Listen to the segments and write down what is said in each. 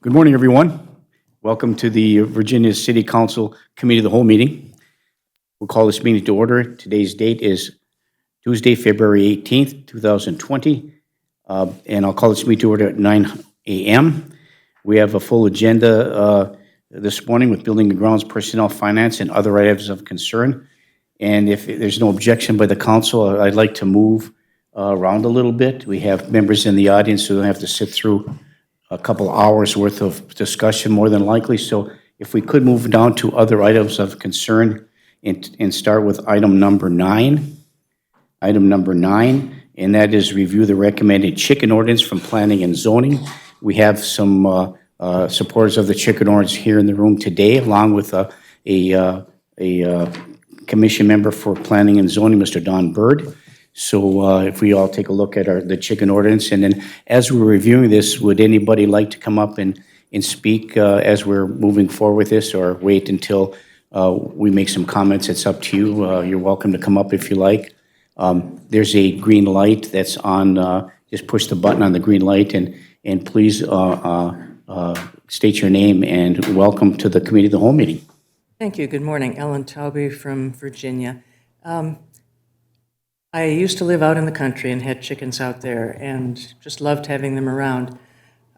Good morning, everyone. Welcome to the Virginia City Council Committee of the Whole meeting. We'll call this meeting to order. Today's date is Tuesday, February 18th, 2020, and I'll call this meeting to order at 9 a.m. We have a full agenda this morning with Building and Grounds, Personnel, Finance, and other items of concern. And if there's no objection by the council, I'd like to move around a little bit. We have members in the audience who don't have to sit through a couple hours worth of discussion more than likely. So if we could move down to other items of concern and start with item number 9. Item number 9, and that is review the recommended chicken ordinance from planning and zoning. We have some supporters of the chicken ordinance here in the room today, along with a commission member for planning and zoning, Mr. Don Bird. So if we all take a look at the chicken ordinance, and then as we're reviewing this, would anybody like to come up and speak as we're moving forward with this, or wait until we make some comments? It's up to you. You're welcome to come up if you like. There's a green light that's on. Just push the button on the green light, and please state your name and welcome to the Committee of the Whole meeting. Thank you. Good morning. Ellen Tauby from Virginia. I used to live out in the country and had chickens out there and just loved having them around.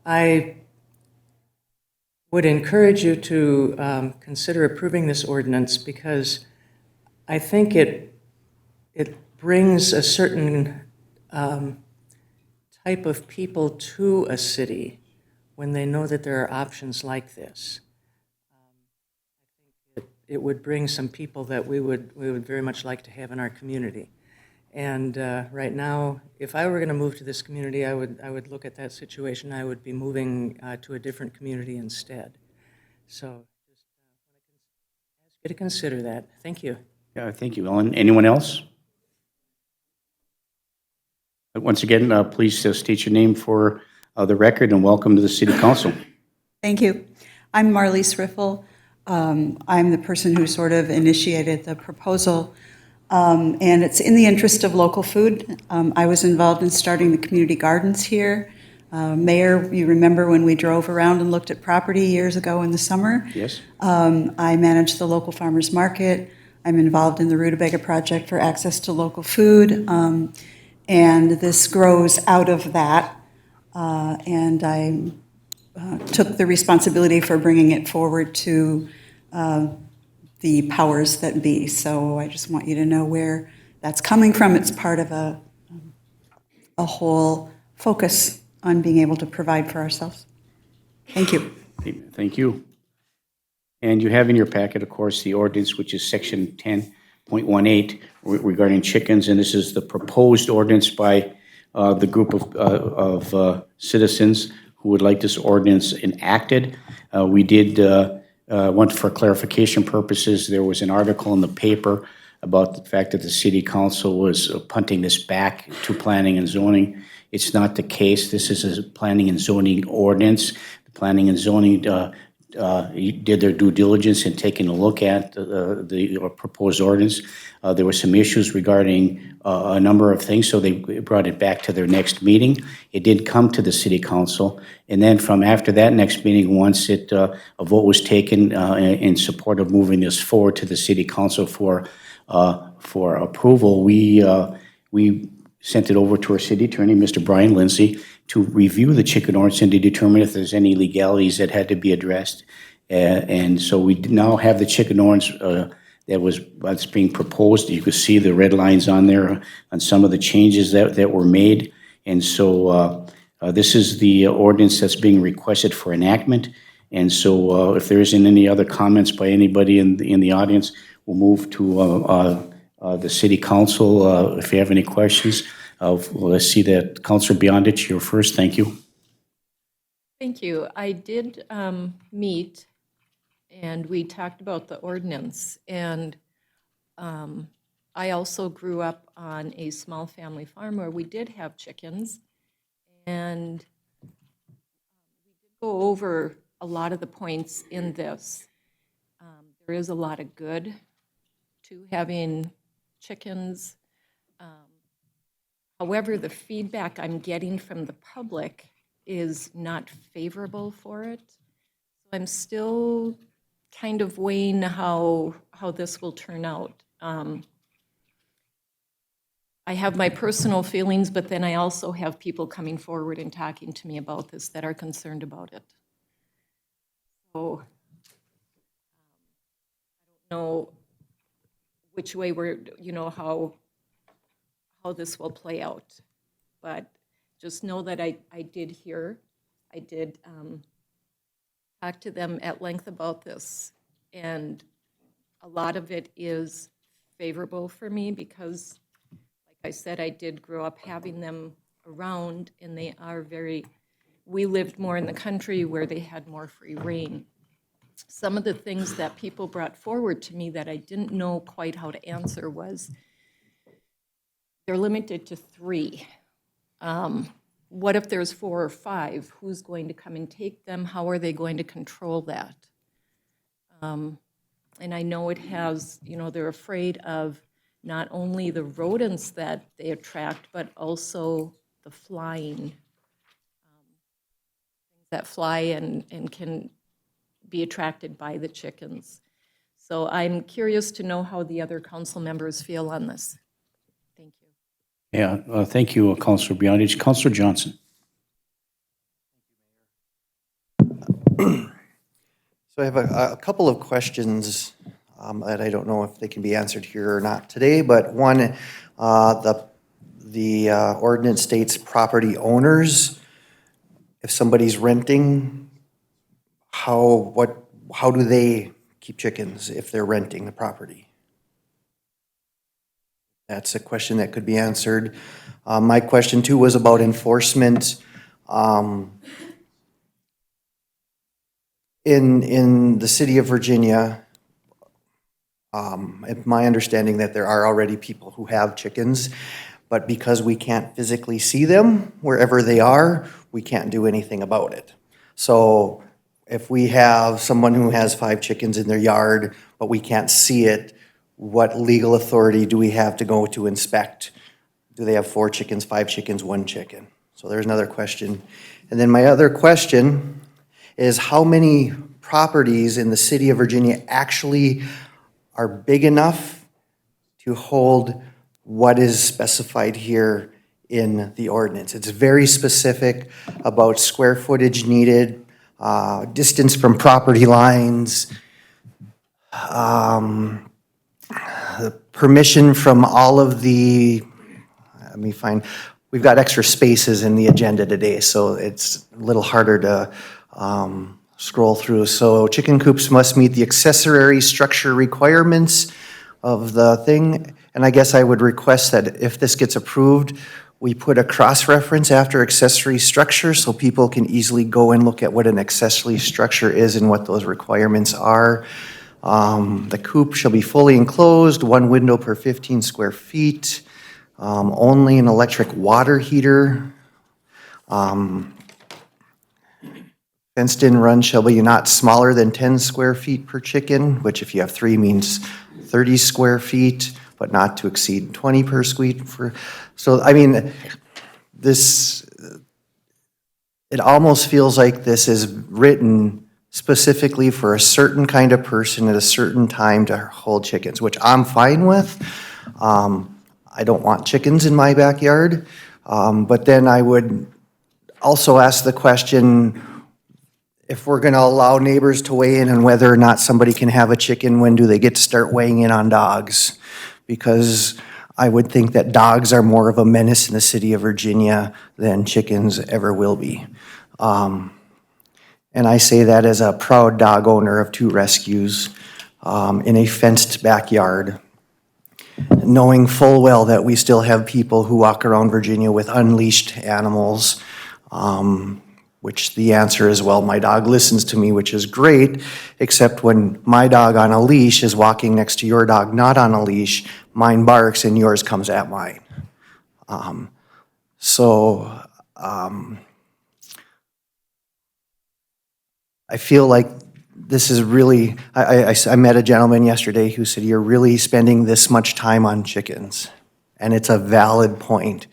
I would encourage you to consider approving this ordinance because I think it brings a certain type of people to a city when they know that there are options like this. I think it would bring some people that we would very much like to have in our community. And right now, if I were going to move to this community, I would look at that situation. I would be moving to a different community instead. So just ask you to consider that. Thank you. Yeah, thank you, Ellen. Anyone else? Once again, please state your name for the record and welcome to the City Council. Thank you. I'm Marlise Riffle. I'm the person who sort of initiated the proposal. And it's in the interest of local food. I was involved in starting the community gardens here. Mayor, you remember when we drove around and looked at property years ago in the summer? Yes. I manage the local farmers market. I'm involved in the Rutabaga Project for access to local food. And this grows out of that. And I took the responsibility for bringing it forward to the powers that be. So I just want you to know where that's coming from. It's part of a whole focus on being able to provide for ourselves. Thank you. Thank you. And you have in your packet, of course, the ordinance, which is section 10.18 regarding chickens, and this is the proposed ordinance by the group of citizens who would like this ordinance enacted. We did want, for clarification purposes, there was an article in the paper about the fact that the City Council was punting this back to planning and zoning. It's not the case. This is a planning and zoning ordinance. The planning and zoning did their due diligence in taking a look at the proposed ordinance. There were some issues regarding a number of things, so they brought it back to their next meeting. It did come to the City Council, and then from after that next meeting, once a vote was taken in support of moving this forward to the City Council for approval, we sent it over to our city attorney, Mr. Brian Lindsay, to review the chicken ordinance and to determine if there's any legalities that had to be addressed. And so we now have the chicken ordinance that's being proposed. You can see the red lines on there on some of the changes that were made. And so this is the ordinance that's being requested for enactment. And so if there isn't any other comments by anybody in the audience, we'll move to the City Council. If you have any questions, let's see that Councilor Beyondich, you're first. Thank you. Thank you. I did meet and we talked about the ordinance, and I also grew up on a small family farm where we did have chickens, and we did go over a lot of the points in this. There is a lot of good to having chickens. However, the feedback I'm getting from the public is not favorable for it. I'm still kind of weighing how this will turn out. I have my personal feelings, but then I also have people coming forward and talking to me about this that are concerned about it. So I don't know which way we're, how this will play out. But just know that I did talk to them at length about this. And a lot of it is favorable for me because, like I said, I did grow up having them around, and they are we lived more in the country where they had more free reign. Some of the things that people brought forward to me that I didn't know quite how to answer was, they're limited to 3. What if there's 4 or 5? Who's going to come and take them? How are they going to control that? And I know it has, they're afraid of not only the rodents that they attract, but also the flying, things that fly and can be attracted by the chickens. So I'm curious to know how the other council members feel on this. Thank you. Yeah, thank you, Councilor Beyondich. Councilor Johnson. So I have a couple of questions that I don't know if they can be answered here or not today, but one, the ordinance states property owners. If somebody's renting, how do they keep chickens if they're renting the property? That's a question that could be answered. My question too was about enforcement. In the city of Virginia, it's my understanding that there are already people who have chickens, but because we can't physically see them wherever they are, we can't do anything about it. So if we have someone who has 5 chickens in their yard, but we can't see it, what legal authority do we have to go to inspect? Do they have 4 chickens, 5 chickens, 1 chicken? So there's another question. And then my other question is, how many properties in the city of Virginia actually are big enough to hold what is specified here in the ordinance? It's very specific about square footage needed, distance from property lines, permission from all of the, let me find, we've got extra spaces in the agenda today, so it's a little harder to scroll through. So chicken coops must meet the accessory structure requirements of the thing. And I guess I would request that if this gets approved, we put a cross-reference after accessory structure so people can easily go and look at what an accessory structure is and what those requirements are. The coop shall be fully enclosed, 1 window per 15 square feet, only an electric water heater. Fenced-in run shall be not smaller than 10 square feet per chicken, which if you have 3 means 30 square feet, but not to exceed 20 per suite. So, I mean, this, it almost feels like this is written specifically for a certain kind of person at a certain time to hold chickens, which I'm fine with. I don't want chickens in my backyard. But then I would also ask the question, if we're going to allow neighbors to weigh in on whether or not somebody can have a chicken, when do they get to start weighing in on dogs? Because I would think that dogs are more of a menace in the city of Virginia than chickens ever will be. And I say that as a proud dog owner of 2 rescues in a fenced backyard, knowing full well that we still have people who walk around Virginia with unleashed animals, which the answer is, well, my dog listens to me, which is great, except when my dog on a leash is walking next to your dog not on a leash, mine barks and yours comes at mine. I feel like this is really, I met a gentleman yesterday who said, you're really spending this much time on chickens. And it's a valid point.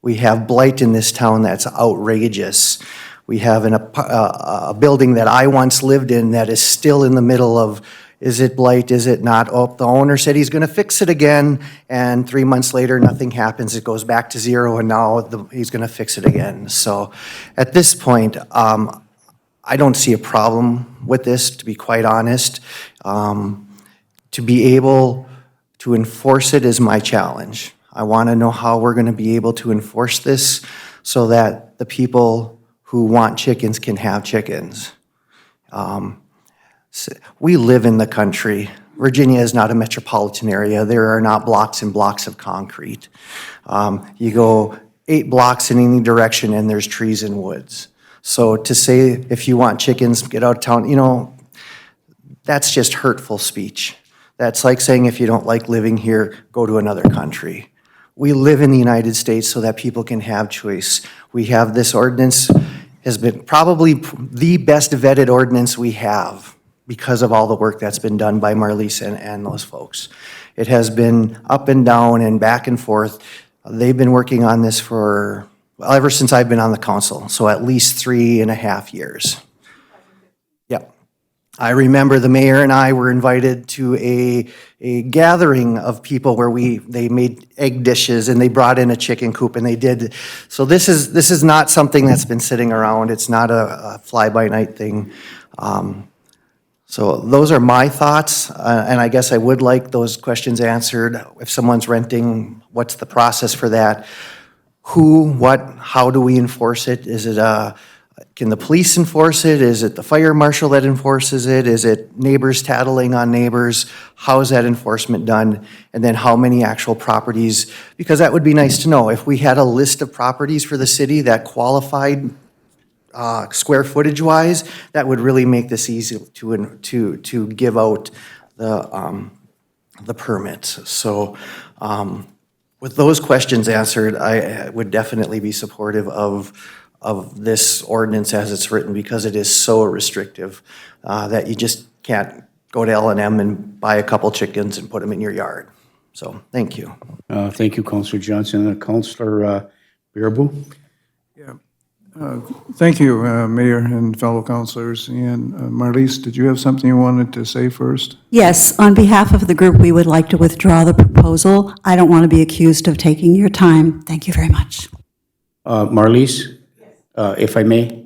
We have blight in this town that's outrageous. We have a building that I once lived in that is still in the middle of, is it blight, is it not? Oh, the owner said he's gonna fix it again, and 3 months later, nothing happens. It goes back to zero, and now he's gonna fix it again. So at this point, I don't see a problem with this, to be quite honest. To be able to enforce it is my challenge. I want to know how we're going to be able to enforce this so that the people who want chickens can have chickens. We live in the country. Virginia is not a metropolitan area. There are not blocks and blocks of concrete. You go 8 blocks in any direction and there's trees and woods. So to say if you want chickens, get out of town, you know, that's just hurtful speech. That's like saying if you don't like living here, go to another country. We live in the United States so that people can have choice. We have this ordinance, has been probably the best vetted ordinance we have because of all the work that's been done by Marlise and those folks. It has been up and down and back and forth. They've been working on this for, well, ever since I've been on the council, so at least 3.5 years. Yep. I remember the mayor and I were invited to a gathering of people where they made egg dishes and they brought in a chicken coop and they did. So this is not something that's been sitting around. It's not a fly-by-night thing. So those are my thoughts, and I guess I would like those questions answered. If someone's renting, what's the process for that? Who, what, how do we enforce it? Is it can the police enforce it? Is it the fire marshal that enforces it? Is it neighbors tattling on neighbors? How is that enforcement done? And then how many actual properties? Because that would be nice to know. If we had a list of properties for the city that qualified square footage wise, that would really make this easy to give out the permits. So with those questions answered, I would definitely be supportive of this ordinance as it's written, because it is so restrictive that you just can't go to L&M and buy a couple chickens and put them in your yard. So thank you. Thank you, Councilor Johnson. Councilor Bearable? Thank you, Mayor and fellow councilors. And Marlise, did you have something you wanted to say first? Yes, on behalf of the group, we would like to withdraw the proposal. I don't want to be accused of taking your time. Thank you very much. Marlise, if I may,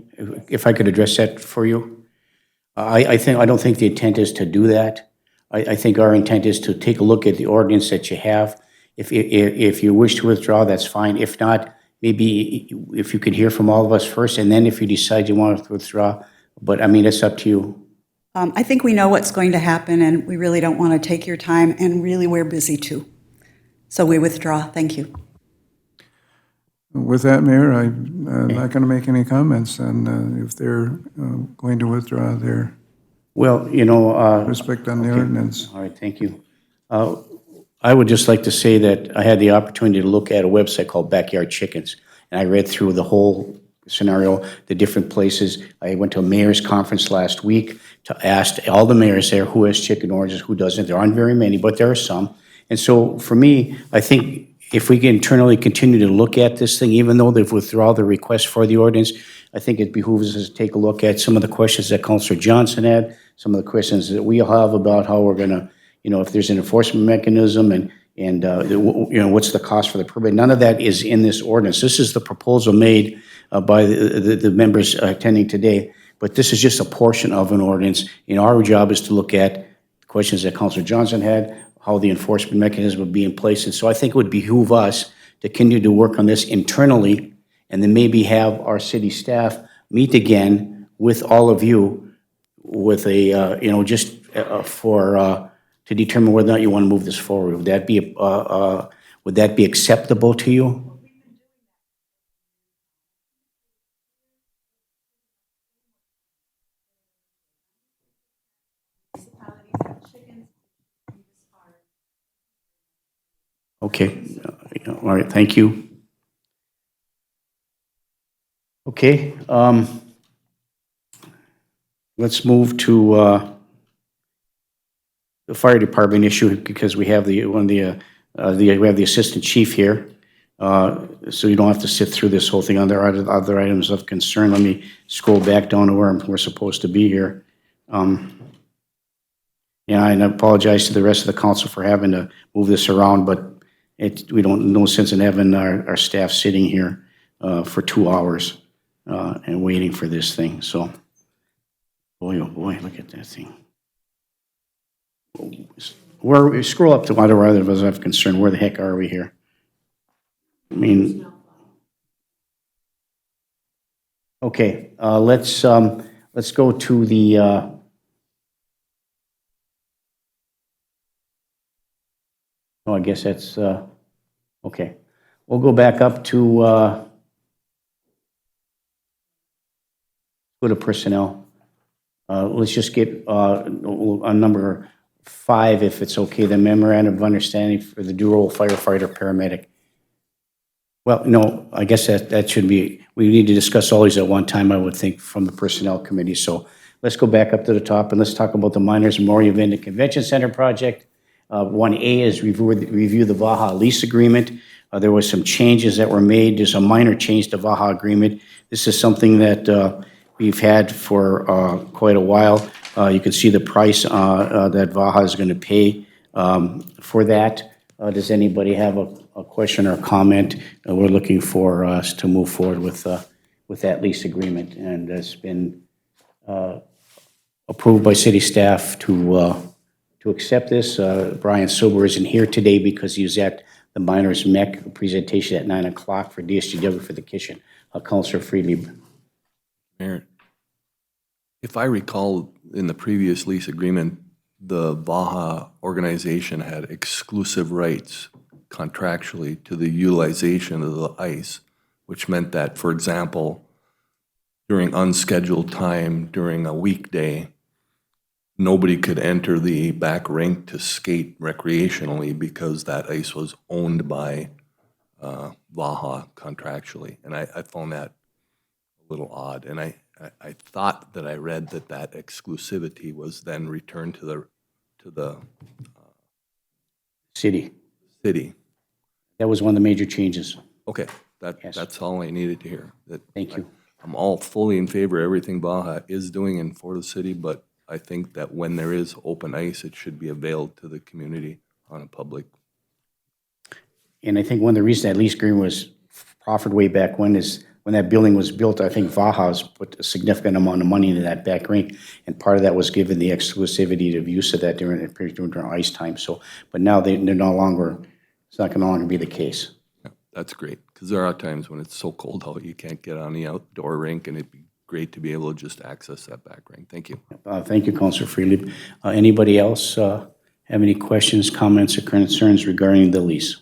if I could address that for you. I don't think the intent is to do that. I think our intent is to take a look at the ordinance that you have. If you wish to withdraw, that's fine. If not, maybe if you could hear from all of us first, and then if you decide you want to withdraw, but I mean, it's up to you. I think we know what's going to happen, and we really don't want to take your time, and really, we're busy too. So we withdraw. Thank you. With that, Mayor, I'm not going to make any comments, and if they're going to withdraw their Well, you know. respect on the ordinance. All right, thank you. I would just like to say that I had the opportunity to look at a website called Backyard Chickens, and I read through the whole scenario, the different places. I went to a mayor's conference last week to ask all the mayors there who has chicken ordinances, who doesn't. There aren't very many, but there are some. And so for me, I think if we can internally continue to look at this thing, even though they've withdrawn the request for the ordinance, I think it behooves us to take a look at some of the questions that Councilor Johnson had, some of the questions that we have about how we're going to, you know, if there's an enforcement mechanism and you know, what's the cost for the permit. None of that is in this ordinance. This is the proposal made by the members attending today, but this is just a portion of an ordinance. And our job is to look at questions that Councilor Johnson had, how the enforcement mechanism would be in place. And so I think it would behoove us to continue to work on this internally, and then maybe have our city staff meet again with all of you with a, you know, just to determine whether or not you want to move this forward. Would that be acceptable to you? Okay, all right, thank you. Okay, let's move to the fire department issue, because we have we have the assistant chief here, so you don't have to sit through this whole thing. Other items of concern, let me scroll back down to where we're supposed to be here. Yeah, and I apologize to the rest of the council for having to move this around, but we don't, no sense in having our staff sitting here for 2 hours and waiting for this thing, so. Boy, oh boy, look at that thing. Where, scroll up to whatever other of us have concern, where the heck are we here? I mean, okay, let's go to the, oh, I guess that's, okay. We'll go back up to, go to personnel. Let's just get on number 5, if it's okay, the memorandum of understanding for the dual firefighter paramedic. Well, no, I guess that should be, we need to discuss all these at one time, I would think, from the Personnel Committee. So let's go back up to the top and let's talk about the Miners Memorial Event and Convention Center project. 1A is review the Vaha lease agreement. There was some changes that were made. There's a minor change to Vaha agreement. This is something that we've had for quite a while. You can see the price that Vaha is going to pay for that. Does anybody have a question or comment? We're looking for us to move forward with that lease agreement, and it's been approved by city staff to accept this. Brian Silber isn't here today because he was at the Miners MEC presentation at 9 o'clock for DSGW for the kitchen. Councilor Freely. Mayor, if I recall, in the previous lease agreement, the Vaha organization had exclusive rights contractually to the utilization of the ice, which meant that, for example, during unscheduled time, during a weekday, nobody could enter the back rink to skate recreationally because that ice was owned by Vaha contractually. And I found that a little odd. And I thought that I read that exclusivity was then returned to the City. city. That was one of the major changes. Okay, Yes. that's all I needed to hear. Thank you. I'm all fully in favor of everything Baja is doing and for the city, but I think that when there is open ice, it should be availed to the community on a public. And I think one of the reasons that lease agreement was proffered way back when is when that building was built, I think Vaha's put a significant amount of money into that back rink, and part of that was given the exclusivity of use of that during ice time. So, but now they're no longer, it's not going to no longer be the case. Yeah, that's great, because there are times when it's so cold out, you can't get on the outdoor rink, and it'd be great to be able to just access that back rink. Thank you. Thank you, Councilor Freely. Anybody else have any questions, comments, or concerns regarding the lease?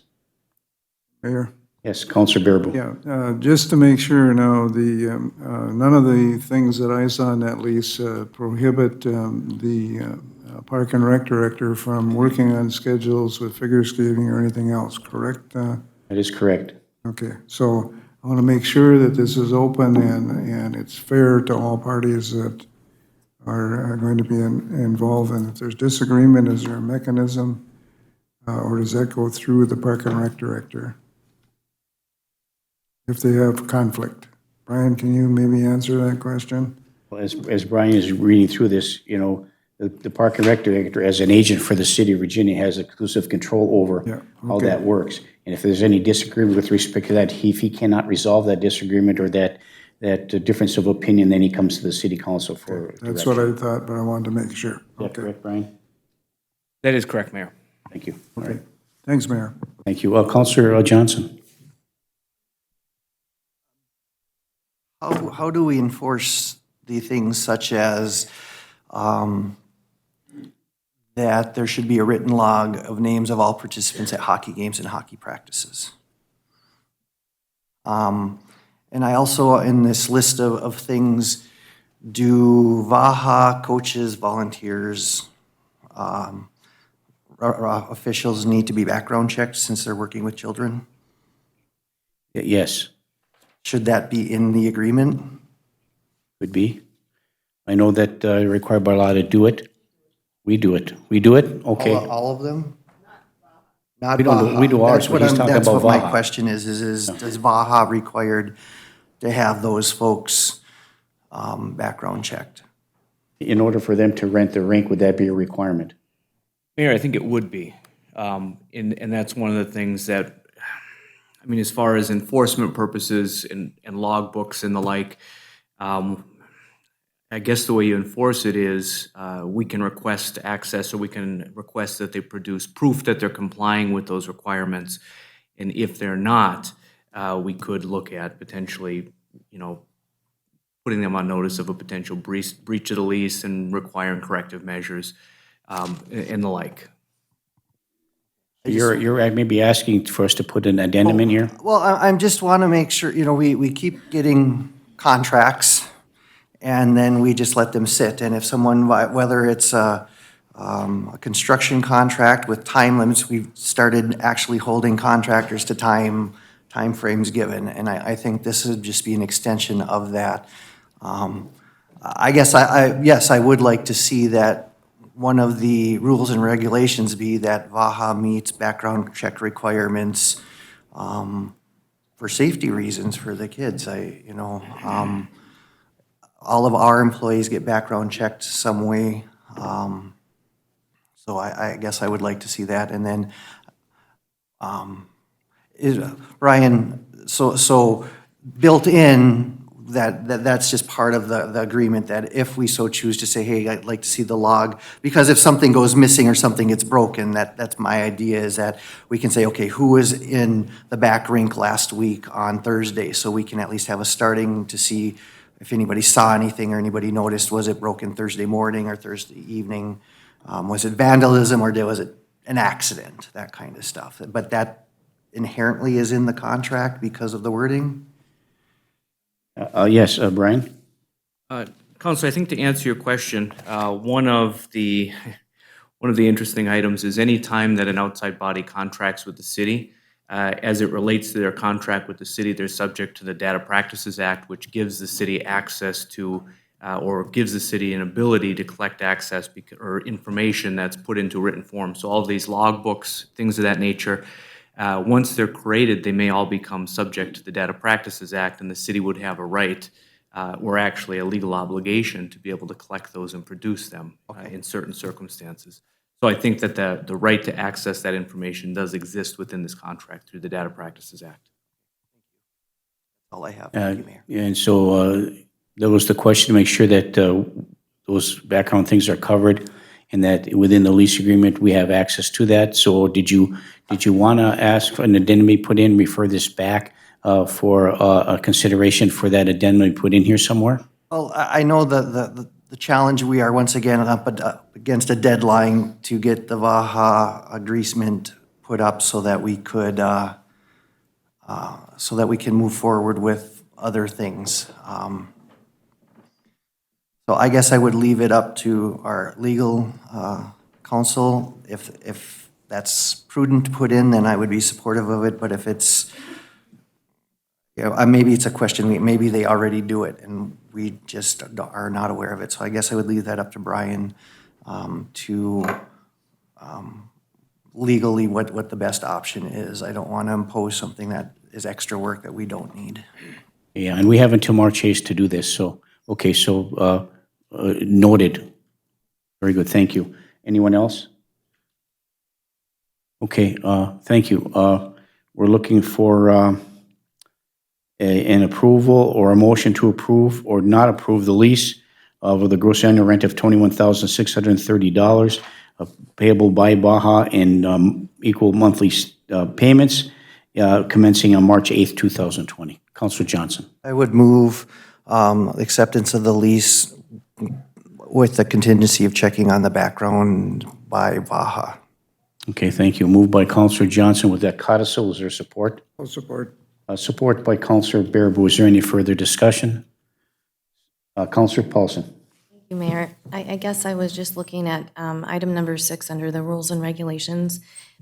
Mayor? Yes, Councilor Bearable. Yeah, just to make sure now, none of the things that I saw in that lease prohibit the Park and Rec Director from working on schedules with figure skating or anything else, correct? That is correct. Okay, so I want to make sure that this is open and it's fair to all parties that are going to be involved. And if there's disagreement, is there a mechanism or does that go through the Park and Rec Director if they have conflict? Brian, can you maybe answer that question? Well, as Brian is reading through this, you know, the Park and Rec Director, as an agent for the city of Virginia, has exclusive control over how that works. And if there's any disagreement with respect to that, if he cannot resolve that disagreement or that difference of opinion, then he comes to the city council for That's direction. what I thought, but I wanted to make sure. Is that correct, Brian? That is correct, Mayor. Thank you. All right. Thanks, Mayor. Thank you. Councilor Johnson. How do we enforce the things such as that there should be a written log of names of all participants at hockey games and hockey practices? And I also, in this list of things, do Vaha coaches, volunteers, officials need to be background checked since they're working with children? Yes, Should that be in the agreement? would be. I know that required by law to do it. We do it. We do it? Okay. All of them? Not We don't do- we do Vaha. ours, That's but what he's I'm, talking that's about what my Vaha. question is does Vaha required to have those folks background checked? In order for them to rent the rink, would that be a requirement? Mayor, I think it would be. And that's one of the things that, I mean, as far as enforcement purposes and logbooks and the like, I guess the way you enforce it is we can request access, or we can request that they produce proof that they're complying with those requirements. And if they're not, we could look at potentially, putting them on notice of a potential breach of the lease and requiring corrective measures and the like. You're maybe asking for us to put an addendum in here? Well, I just want to make sure, we keep getting contracts, and then we just let them sit. And if someone, whether it's a construction contract with time limits, we've started actually holding contractors to timeframes given, and I think this would just be an extension of that. I guess yes, I would like to see that one of the rules and regulations be that Vaha meets background check requirements for safety reasons for the kids. All of our employees get background checked some way. So I guess I would like to see that. And then, Brian, so built in, that's just part of the agreement, that if we so choose to say, hey, I'd like to see the log, because if something goes missing or something gets broken, that's my idea, is that we can say, okay, who was in the back rink last week on Thursday, so we can at least have a starting to see if anybody saw anything or anybody noticed, was it broken Thursday morning or Thursday evening? Was it vandalism, or was it an accident, that kind of stuff. But that inherently is in the contract because of the wording? Yes, Brian? Council, I think to answer your question, one of the interesting items is any time that an outside body contracts with the city, as it relates to their contract with the city, they're subject to the Data Practices Act, which gives the city access to, or gives the city an ability to collect access or information that's put into written form. So all of these logbooks, things of that nature, once they're created, they may all become subject to the Data Practices Act, and the city would have a right, or actually a legal obligation, to be able to collect those and produce them in certain circumstances. So I think that the right to access that information does exist within this contract through the Data Practices Act. All I have. Thank you, Mayor. And so that was the question, to make sure that those background things are covered, and that within the lease agreement, we have access to that. So did you want to ask for an addendum be put in, refer this back for a consideration for that addendum be put in here somewhere? Well, I know the challenge, we are once again up against a deadline to get the Vaha agreement put up so that we could, so that we can move forward with other things. So I guess I would leave it up to our legal counsel. If that's prudent to put in, then I would be supportive of it. But if it's, maybe it's a question, maybe they already do it and we just are not aware of it. So I guess I would leave that up to Brian to legally what the best option is. I don't want to impose something that is extra work that we don't need. Yeah, and we have until March 8th to do this. So, okay, so noted. Very good, thank you. Anyone else? Okay, thank you. We're looking for an approval or a motion to approve or not approve the lease of the gross annual rent of $21,630 payable by Vaha in equal monthly payments commencing on March 8th, 2020. Councilor Johnson. I would move acceptance of the lease with the contingency of checking on the background by Vaha. Okay, thank you. Moved by Councilor Johnson with that codicil. Is there support? I'll support. Support by Councilor Baraboo. Is there any further discussion? Councilor Paulson. Thank you, Mayor. I guess I was just looking at item number 6 under the rules and regulations,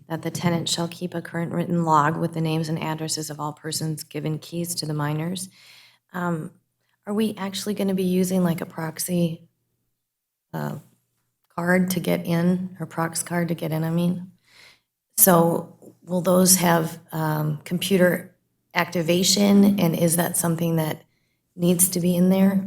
that the tenant shall keep a current written log with the names and addresses of all persons given keys to the minors. Are we actually going to be using like a proxy card to get in, or prox card to get in, I mean? So will those have computer activation? And is that something that needs to be in there?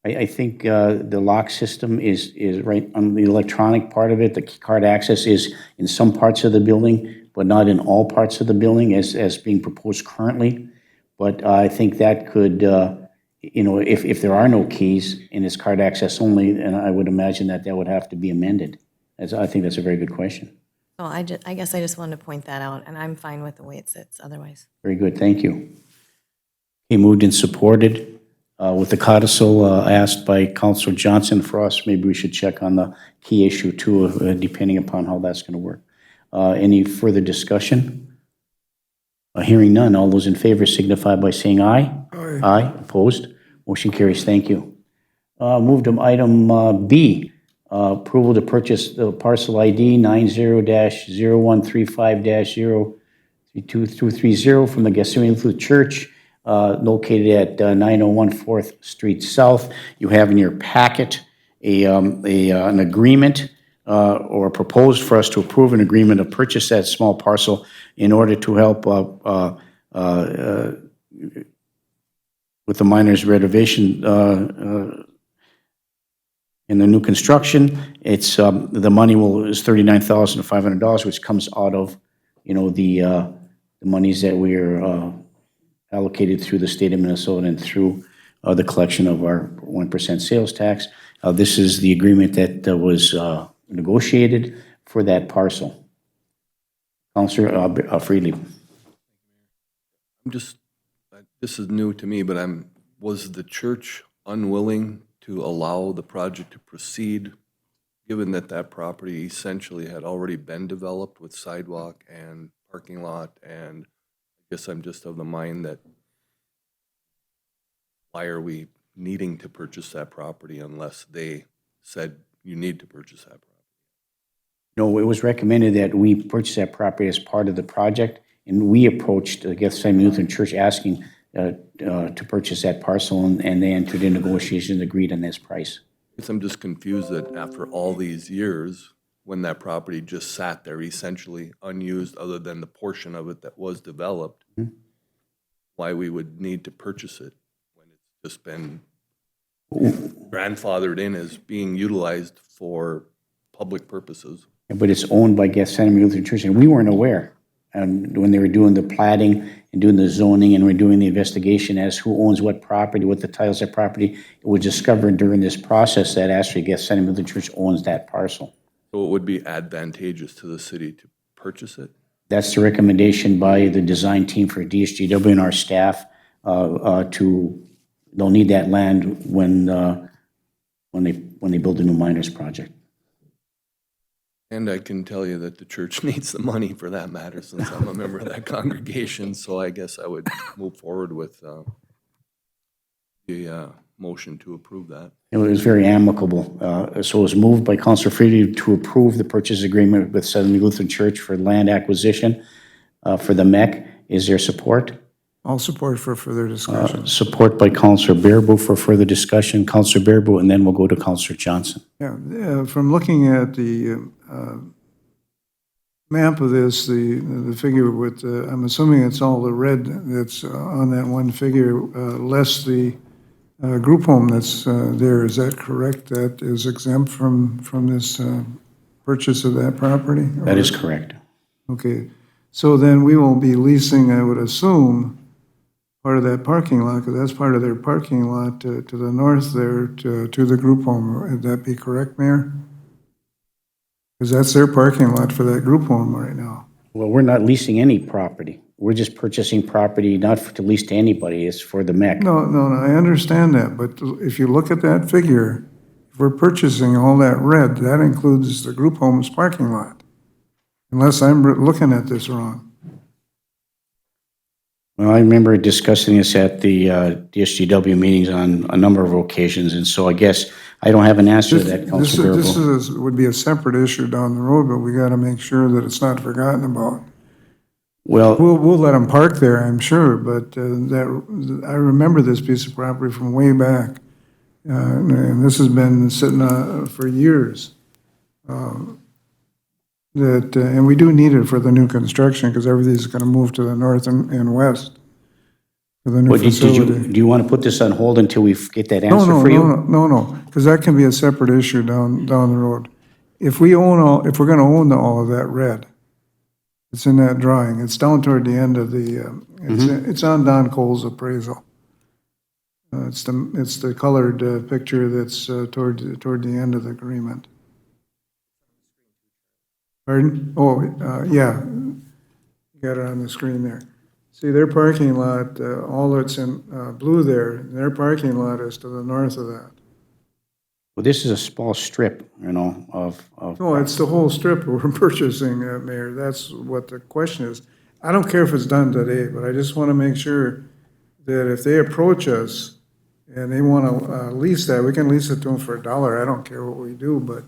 I think the lock system is right on the electronic part of it. The key card access is in some parts of the building, but not in all parts of the building as being proposed currently. But I think that could, if there are no keys and it's card access only, and I would imagine that would have to be amended. I think that's a very good question. So I guess I just wanted to point that out, and I'm fine with the way it sits otherwise. Very good, thank you. Okay, moved and supported. With the codicil asked by Councilor Johnson for us, maybe we should check on the key issue too, depending upon how that's going to work. Any further discussion? Hearing none, all those in favor signify by saying aye. Aye. Aye, opposed? Motion carries, thank you. Move to item B, approval to purchase the parcel ID 90-0135-03230 from the Gethsemane Lutheran Church, located at 901 4th Street South. You have in your packet an agreement or proposed for us to approve an agreement to purchase that small parcel in order to help with the miners' renovation in the new construction. It's the money is $39,500, which comes out of the monies that we are allocated through the state of Minnesota and through the collection of our 1% sales tax. This is the agreement that was negotiated for that parcel. Councilor Friedli. This is new to me, but was the church unwilling to allow the project to proceed, given that property essentially had already been developed with sidewalk and parking lot? And I guess I'm just of the mind that why are we needing to purchase that property unless they said you need to purchase that property? No, it was recommended that we purchase that property as part of the project, and we approached the Gethsemane Lutheran Church asking to purchase that parcel, and they entered into negotiations and agreed on this price. Guess I'm just confused that after all these years, when that property just sat there essentially unused other than the portion of it that was developed, why we would need to purchase it when it's just been grandfathered in as being utilized for public purposes. But it's owned by Gethsemane Lutheran Church, and we weren't aware. And when they were doing the plating and doing the zoning and we're doing the investigation as who owns what property, what the titles of property, it was discovered during this process that actually Gethsemane Lutheran Church owns that parcel. So it would be advantageous to the city to purchase it? That's the recommendation by the design team for DSGW and our staff they'll need that land when they build a new miners project. And I can tell you that the church needs the money for that matter, since I'm a member of that congregation, so I guess I would move forward with the motion to approve that. It was very amicable. So it was moved by Councilor Friedli to approve the purchase agreement with Southern Lutheran Church for land acquisition for the MEC. Is there support? All support for further discussion. Support by Councilor Bearable for further discussion. Councilor Bearable, and then we'll go to Councilor Johnson. Yeah, from looking at the map of this, the figure with, I'm assuming it's all the red that's on that one figure, less the group home that's there. Is that correct? That is exempt from this purchase of that property? That is correct. Okay. So then we will be leasing, I would assume, part of that parking lot, because that's part of their parking lot to the north there to the group home. Would that be correct, Mayor? Because that's their parking lot for that group home right now. Well, we're not leasing any property. We're just purchasing property not to lease to anybody. It's for the MEC. No, I understand that, but if you look at that figure, if we're purchasing all that red, that includes the group home's parking lot, unless I'm looking at this wrong. Well, I remember discussing this at the DSGW meetings on a number of occasions, and so I guess I don't have an answer to that, Councilor Bearable. This would be a separate issue down the road, but we got to make sure that it's not forgotten about. Well, We'll let them park there, I'm sure, but I remember this piece of property from way back, and this has been sitting for years. that, and we do need it for the new construction, because everything's gonna move to the north and west for the new But facility. do you want to put this on hold until we get that No, answer no, for you? no, because that can be a separate issue down the road. If we're gonna own all of that red, it's in that drawing, it's down toward the end of the, it's on Don Cole's appraisal. It's the colored picture that's toward the end of the agreement. Pardon? Oh, yeah, got it on the screen there. See, their parking lot, all that's in blue there, their parking lot is to the north of that. Well, this is a small strip, you know, of, No, it's the whole strip we're purchasing, Mayor. That's what the question is. I don't care if it's done today, but I just want to make sure that if they approach us and they want to lease that, we can lease it to them for $1. I don't care what we do, but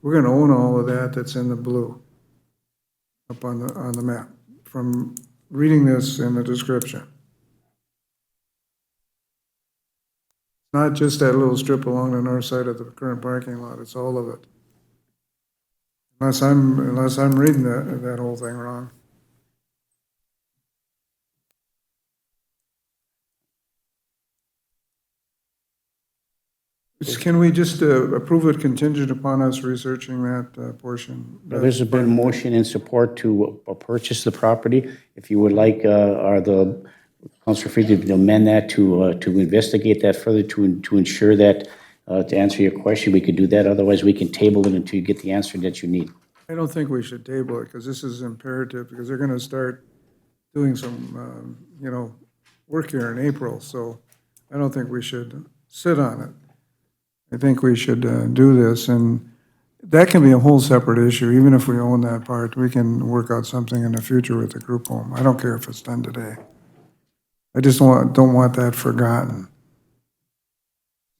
we're going to own all of that that's in the blue up on the map from reading this in the description. Not just that little strip along the north side of the current parking lot, it's all of it. Unless I'm reading that whole thing wrong. Can we just approve it contingent upon us researching that portion? there's been a motion in support to purchase the property. If you would like, are the Councilor Freed to amend that to investigate that further to ensure that, to answer your question, we could do that. Otherwise, we can table it until you get the answer that you need. I don't think we should table it, because this is imperative, because they're gonna start doing some, work here in April, so I don't think we should sit on it. I think we should do this, and that can be a whole separate issue. Even if we own that part, we can work out something in the future with the group home. I don't care if it's done today. I just don't want that forgotten.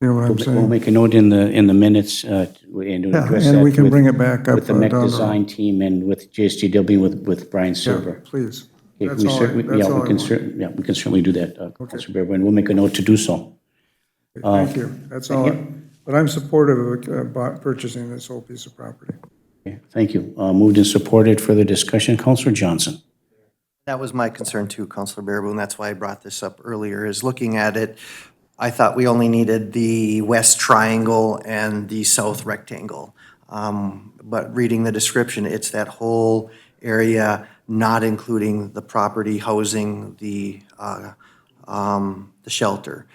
You know what I'm We'll saying? make a note in the minutes and address that. And we can with- bring it back up with the down MEC the road. design team and with JSGW, with Brian Yeah, Serber. please. Okay, That's we all I certainly- that's all I we can want. we can certainly do that, Councilor Bearborn, and we'll make a note to do so. Thank you. That's all. But I'm supportive of purchasing this whole piece of property. Okay, thank you. Moved and supported. Further discussion, Councilor Johnson. That was my concern too, Counselor Bearboon. That's why I brought this up earlier, is looking at it, I thought we only needed the west triangle and the south rectangle. But reading the description, it's that whole area, not including the property housing the shelter.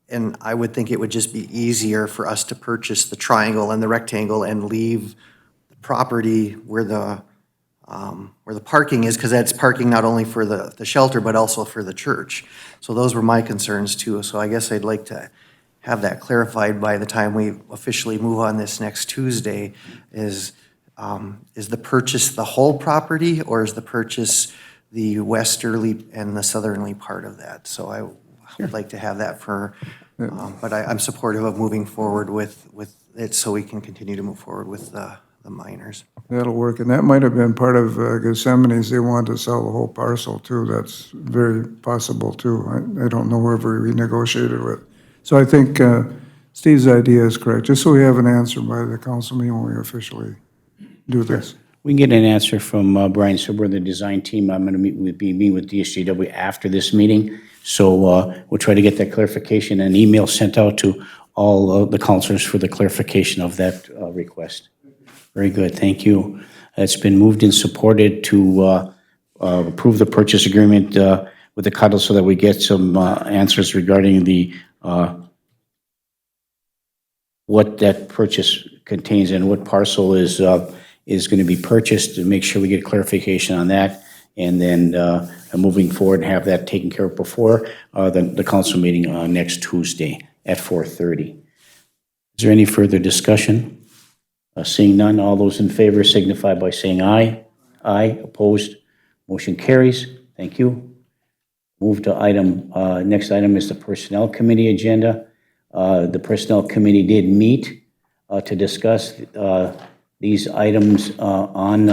And I would think it would just be easier for us to purchase the triangle and the rectangle and leave the property where the parking is, because that's parking not only for the shelter, but also for the church. So those were my concerns too. So I guess I'd like to have that clarified by the time we officially move on this next Tuesday. Is the purchase the whole property, or is the purchase the westerly and the southerly part of that? So I would like to have that for, but I'm supportive of moving forward with it, so we can continue to move forward with the miners. That'll work, and that might have been part of Gethsemane's, they wanted to sell the whole parcel too, that's very possible too. I don't know whoever we negotiated with. So I think Steve's idea is correct, just so we have an answer by the council meeting when we officially do this. We can get an answer from Brian Serber, the design team. I'm going to meet with DSGW after this meeting. So we'll try to get that clarification and email sent out to all the councilors for the clarification of that request. Very good, thank you. It's been moved and supported to approve the purchase agreement with the Cuddle so that we get some answers regarding the what that purchase contains and what parcel is going to be purchased, to make sure we get clarification on that, and then moving forward, have that taken care of before the council meeting next Tuesday at 4:30. Is there any further discussion? Seeing none, all those in favor signify by saying aye. Aye, opposed, motion carries. Thank you. Move to next item is the Personnel Committee agenda. The Personnel Committee did meet to discuss these items on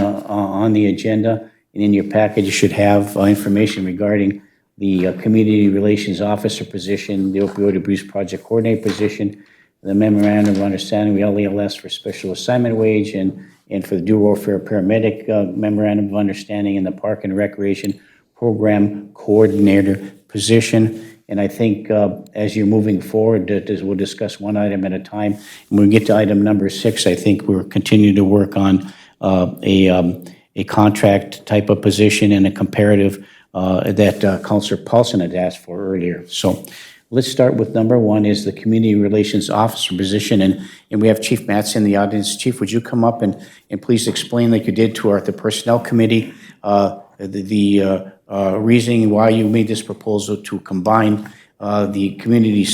the agenda. And in your package, you should have information regarding the Community Relations Officer position, the Opioid Abuse Project Coordinator position, the memorandum of understanding with LELS for special assignment wage and for the dual warfare paramedic memorandum of understanding in the Park and Recreation Program Coordinator position. And I think as you're moving forward, we'll discuss one item at a time. When we get to item number 6, I think we're continuing to work on a contract type of position and a comparative that Councilor Paulson had asked for earlier. So let's start with number 1 is the Community Relations Officer position. And we have Chief Matz in the audience. Chief, would you come up and please explain like you did to the Personnel Committee the reasoning why you made this proposal to combine the Community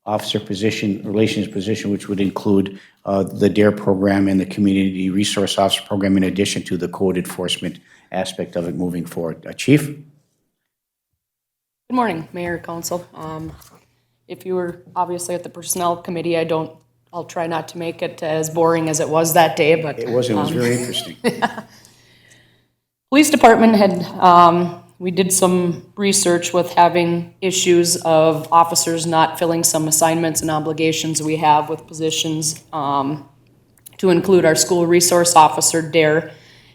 Officer position, Relations position, which would include the DARE program and the Community Resource Officer program in addition to the code enforcement aspect of it moving forward. Chief? Good morning, Mayor, Council. If you were obviously at the Personnel Committee, I'll try not to make it as boring as it was that day, but. It was very interesting. Police Department we did some research with having issues of officers not filling some assignments and obligations we have with positions to include our School Resource Officer, DARE,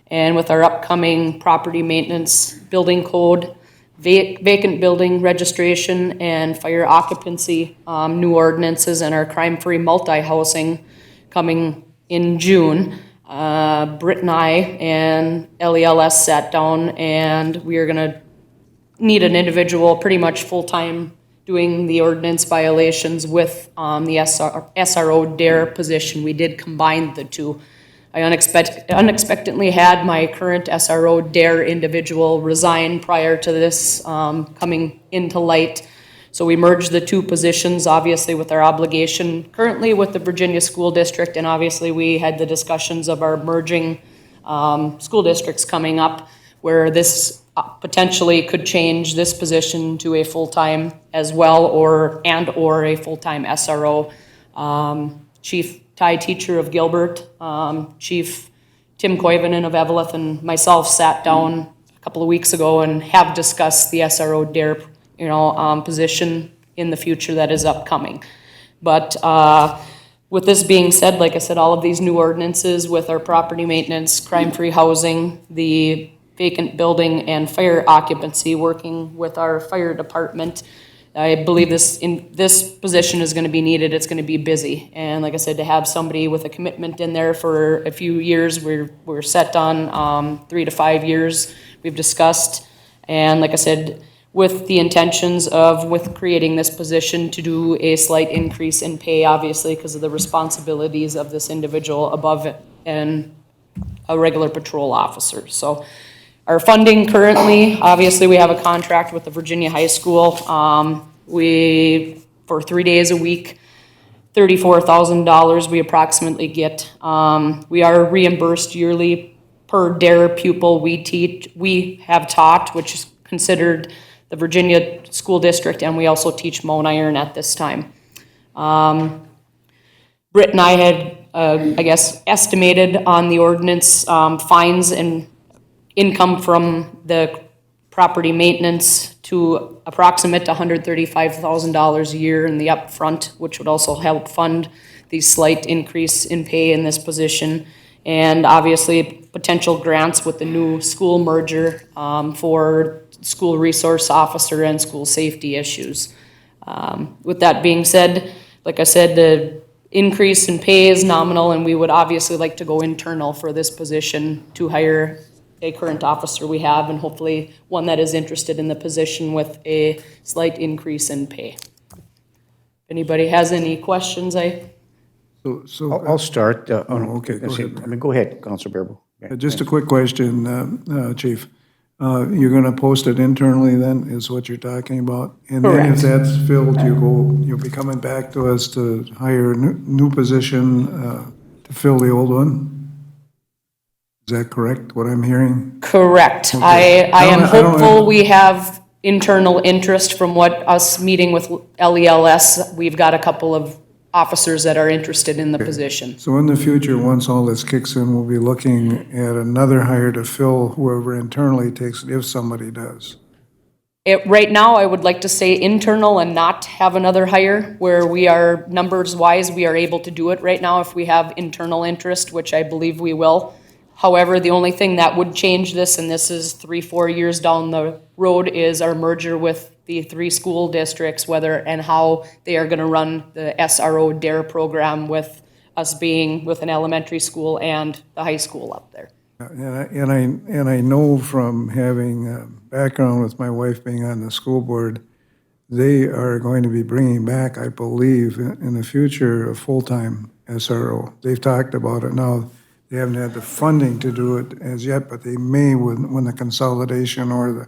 and with our upcoming property maintenance, building code, vacant building registration, and fire occupancy new ordinances, and our crime-free multi-housing coming in June. Britt and I and LELS sat down, and we are gonna need an individual pretty much full-time doing the ordinance violations with the SRO DARE position. We did combine the two. I unexpectedly had my current SRO DARE individual resign prior to this coming into light. So we merged the two positions, obviously with our obligation currently with the Virginia School District, and obviously we had the discussions of our merging school districts coming up, where this potentially could change this position to a full-time as well, or a full-time SRO. Chief Ty Teacher of Gilbert, Chief Tim Koivunen of Eveleth, and myself sat down a couple of weeks ago and have discussed the SRO DARE position in the future that is upcoming. But with this being said, like I said, all of these new ordinances with our property maintenance, crime-free housing, the vacant building, and fire occupancy, working with our fire department, I believe this position is going to be needed. It's going to be busy, and like I said, to have somebody with a commitment in there for a few years, we're set on 3 to 5 years. We've discussed, and like I said, with the intentions of, with creating this position, to do a slight increase in pay, obviously, because of the responsibilities of this individual above it and a regular patrol officer. So our funding currently, obviously, we have a contract with the Virginia High School. For 3 days a week, $34,000 we approximately get. We are reimbursed yearly per DARE pupil we have taught, which is considered the Virginia School District, and we also teach Mount Iron at this time. Britt and I had, estimated on the ordinance fines and income from the property maintenance to approximate $135,000 a year in the upfront, which would also help fund the slight increase in pay in this position. And obviously, potential grants with the new school merger for school resource officer and school safety issues. With that being said, like I said, the increase in pay is nominal, and we would obviously like to go internal for this position to hire a current officer we have, and hopefully one that is interested in the position with a slight increase in pay. If anybody has any questions, I'll start. Okay, go ahead. Go ahead, Councilor Bearable. Just a quick question, Chief. You're going to post it internally then, is what you're talking about? And then if that's filled, you'll be coming back to us to hire a new position to fill the old one? Is that correct, what I'm hearing? correct. Okay. I am I don't- hopeful we have internal interest from what us meeting with LELS. We've got a couple of officers that are interested in the position. So in the future, once all this kicks in, we'll be looking at another hire to fill whoever internally takes it, if somebody does. Right now, I would like to say internal and not have another hire, where we are, numbers-wise, we are able to do it right now if we have internal interest, which I believe we will. However, the only thing that would change this, and this is 3-4 years down the road, is our merger with the 3 school districts, whether and how they are gonna run the SRO DARE program with us being with an elementary school and the high school up there. And I know from having a background with my wife being on the school board, they are going to be bringing back, I believe, in the future, a full-time SRO. They've talked about it now. They haven't had the funding to do it as yet, but they may when the consolidation or the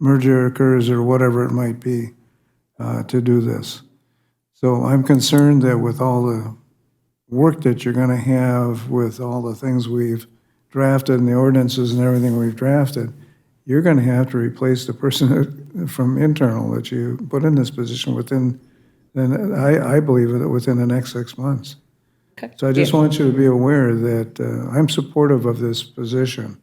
merger occurs or whatever it might be, to do this. So I'm concerned that with all the work that you're gonna have, with all the things we've drafted and the ordinances and everything we've drafted, you're gonna have to replace the person from internal that you put in this position within, then I believe that within the next 6 months. Okay. So I just want you to be aware that I'm supportive of this position,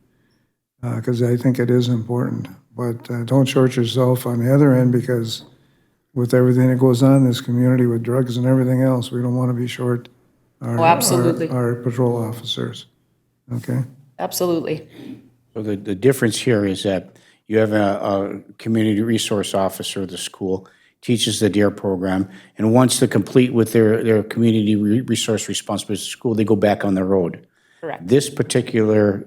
because I think it is important. But don't short yourself on the other end, because with everything that goes on in this community with drugs and everything else, we don't want to be short Oh, absolutely. our patrol officers. Okay? Absolutely. So the difference here is that you have a community resource officer of the school, teaches the DARE program, and once they're complete with their community resource responsibility at school, they go back on the road. Correct. This particular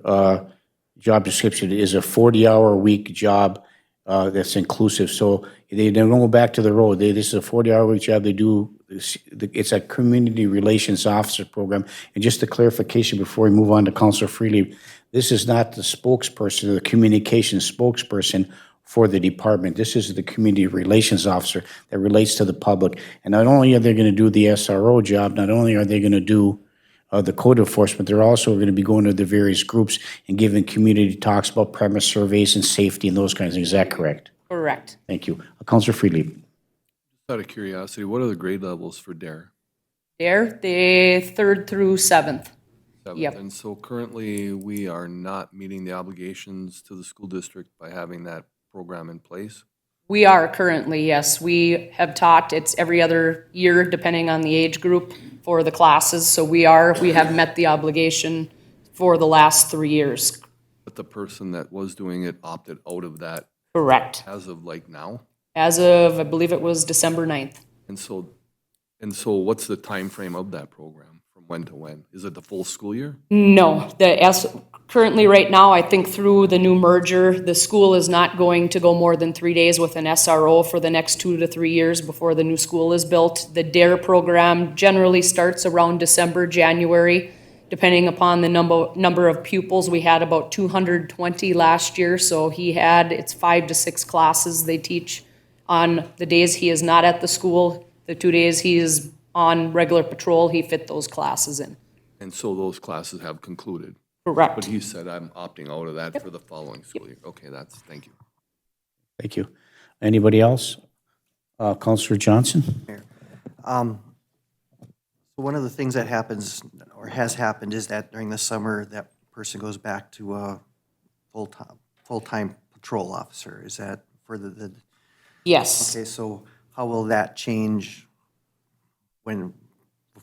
job description is a 40-hour-a-week job that's inclusive. So they don't go back to the road. This is a 40-hour-a-week job. They do, it's a community relations officer program. And just a clarification before we move on to Councilor Freely, this is not the spokesperson or the communications spokesperson for the department. This is the community relations officer that relates to the public. And not only are they going to do the SRO job, not only are they going to do the code enforcement, they're also going to be going to the various groups and giving community talks about premise surveys and safety and those kinds of things. Is that correct? Correct. Thank you. Councilor Freely. Just out of curiosity, what are the grade levels for DARE? There, the 3rd through 7th. Seventh. Yep. And so currently, we are not meeting the obligations to the school district by having that program in place? We are currently, yes. We have talked, it's every other year, depending on the age group for the classes. So we have met the obligation for the last 3 years. But the person that was doing it opted out of that Correct. as of like now? As of, I believe it was December 9th. And so what's the time frame of that program? From when to when? Is it the full school year? No, currently right now, I think through the new merger, the school is not going to go more than 3 days with an SRO for the next 2 to 3 years before the new school is built. The DARE program generally starts around December, January, depending upon the number of pupils. We had about 220 last year, so it's 5 to 6 classes they teach on the days he is not at the school. The 2 days he is on regular patrol, he fit those classes in. And so those classes have concluded? Correct. But he said, I'm opting out of that for the following school year. Okay, thank you. Thank you. Anybody else? Councilor Johnson? So one of the things that happens, or has happened, is that during the summer, that person goes back to a full-time patrol officer. Is that for the? Yes. Okay, so how will that change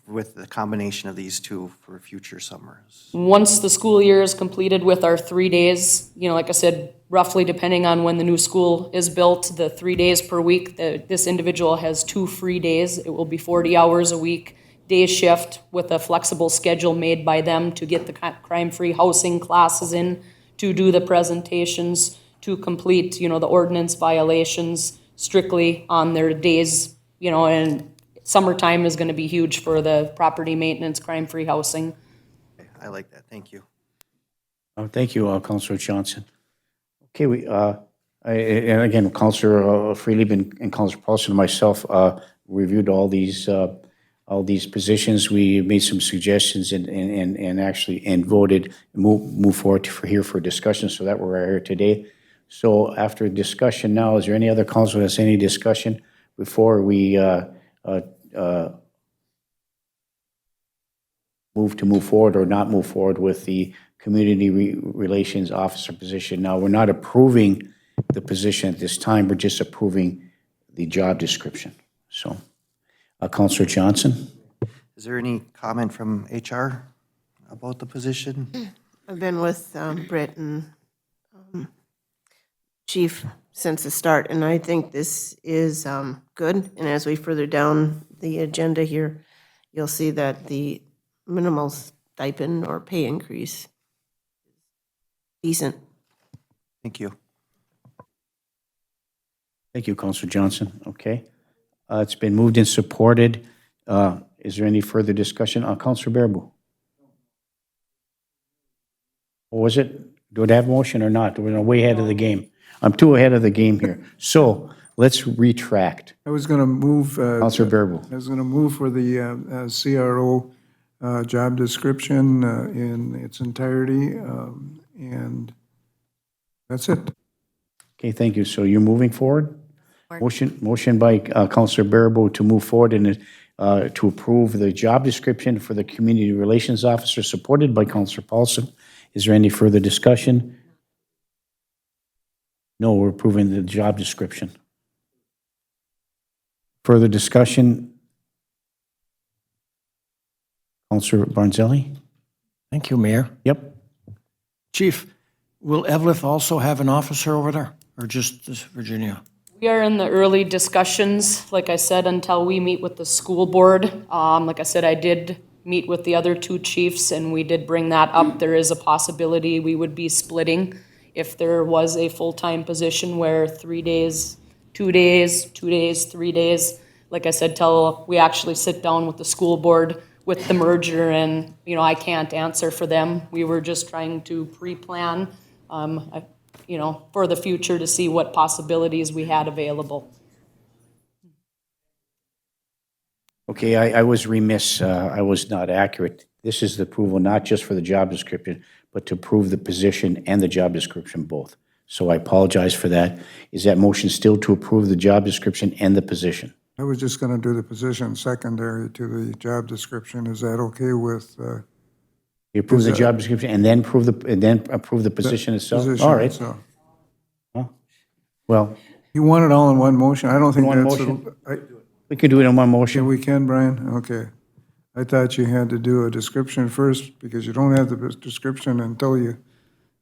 with the combination of these two for future summers? Once the school year is completed with our 3 days, like I said, roughly depending on when the new school is built, the 3 days per week, this individual has 2 free days. It will be 40 hours a week, day shift with a flexible schedule made by them to get the crime-free housing classes in, to do the presentations, to complete, the ordinance violations strictly on their days, and summertime is going to be huge for the property maintenance, crime-free housing. Okay, I like that, thank you. Thank you, Councilor Johnson. Okay, and again, Councilor Freely and Councilor Paulson and myself reviewed all these positions. We made some suggestions and actually voted, move forward for discussion, so that we're here today. So after discussion now, is there any other council that has any discussion before we move forward or not move forward with the community relations officer position? Now, we're not approving the position at this time. We're just approving the job description. So, Counselor Johnson? Is there any comment from HR about the position? I've been with Britt and Chief since the start, and I think this is good. And as we further down the agenda here, you'll see that the minimal stipend or pay increase is decent. Thank you. Thank you, Counselor Johnson. Okay. It's been moved and supported. Is there any further discussion? Counselor Bearable? Or was it, do I have a motion or not? We're way ahead of the game. I'm too ahead of the game here. So let's retract. I was going to move. Counselor Bearable. I was going to move for the CRO job description in its entirety, and that's it. Okay, thank you. So you're moving forward? Motion by Counselor Bearable to move forward and to approve the job description for the Community Relations Officer, supported by Counselor Paulson. Is there any further discussion? No, we're approving the job description. Further discussion? Counselor Barnzelli? Thank you, Mayor. Yep. Chief, will Evelyn also have an officer over there, or just Virginia? We are in the early discussions, like I said, until we meet with the school board. Like I said, I did meet with the other two chiefs, and we did bring that up. There is a possibility we would be splitting if there was a full-time position where 3 days, 2 days, 2 days, 3 days. Like I said, till we actually sit down with the school board with the merger, and, you know, I can't answer for them. We were just trying to pre-plan, you know, for the future to see what possibilities we had available. Okay, I was remiss. I was not accurate. This is the approval not just for the job description, but to approve the position and the job description both. So I apologize for that. Is that motion still to approve the job description and the position? I was just going to do the position secondary to the job description. Is that okay with? You approve the job description and then approve the position itself? Position All right. itself. Well, You want it all in one motion? I don't think One that's. motion? we can do it in one Yeah, motion. we can, Brian? Okay. I thought you had to do a description first, because you don't have the description until you,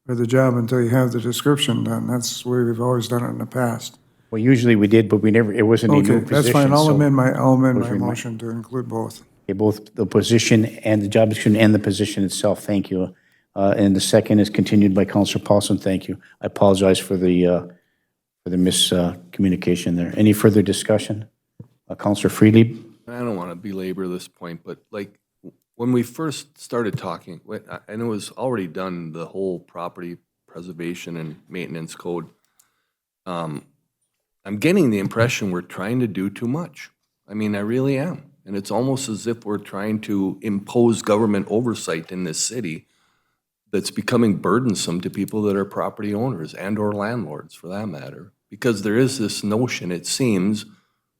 or the job until you have the description done. That's the way we've always done it in the past. Well, usually we did, but we never, it wasn't a Okay, new position. that's fine. I'll so- amend my remind- motion to include both. Okay, both the position and the job description and the position itself, thank you. And the second is continued by Counselor Paulson, thank you. I apologize for the miscommunication there. Any further discussion? Counselor Freely? I don't want to belabor this point, but like, when we first started talking, and it was already done, the whole property preservation and maintenance code, I'm getting the impression we're trying to do too much. I mean, I really am. And it's almost as if we're trying to impose government oversight in this city that's becoming burdensome to people that are property owners and/or landlords, for that matter. Because there is this notion, it seems,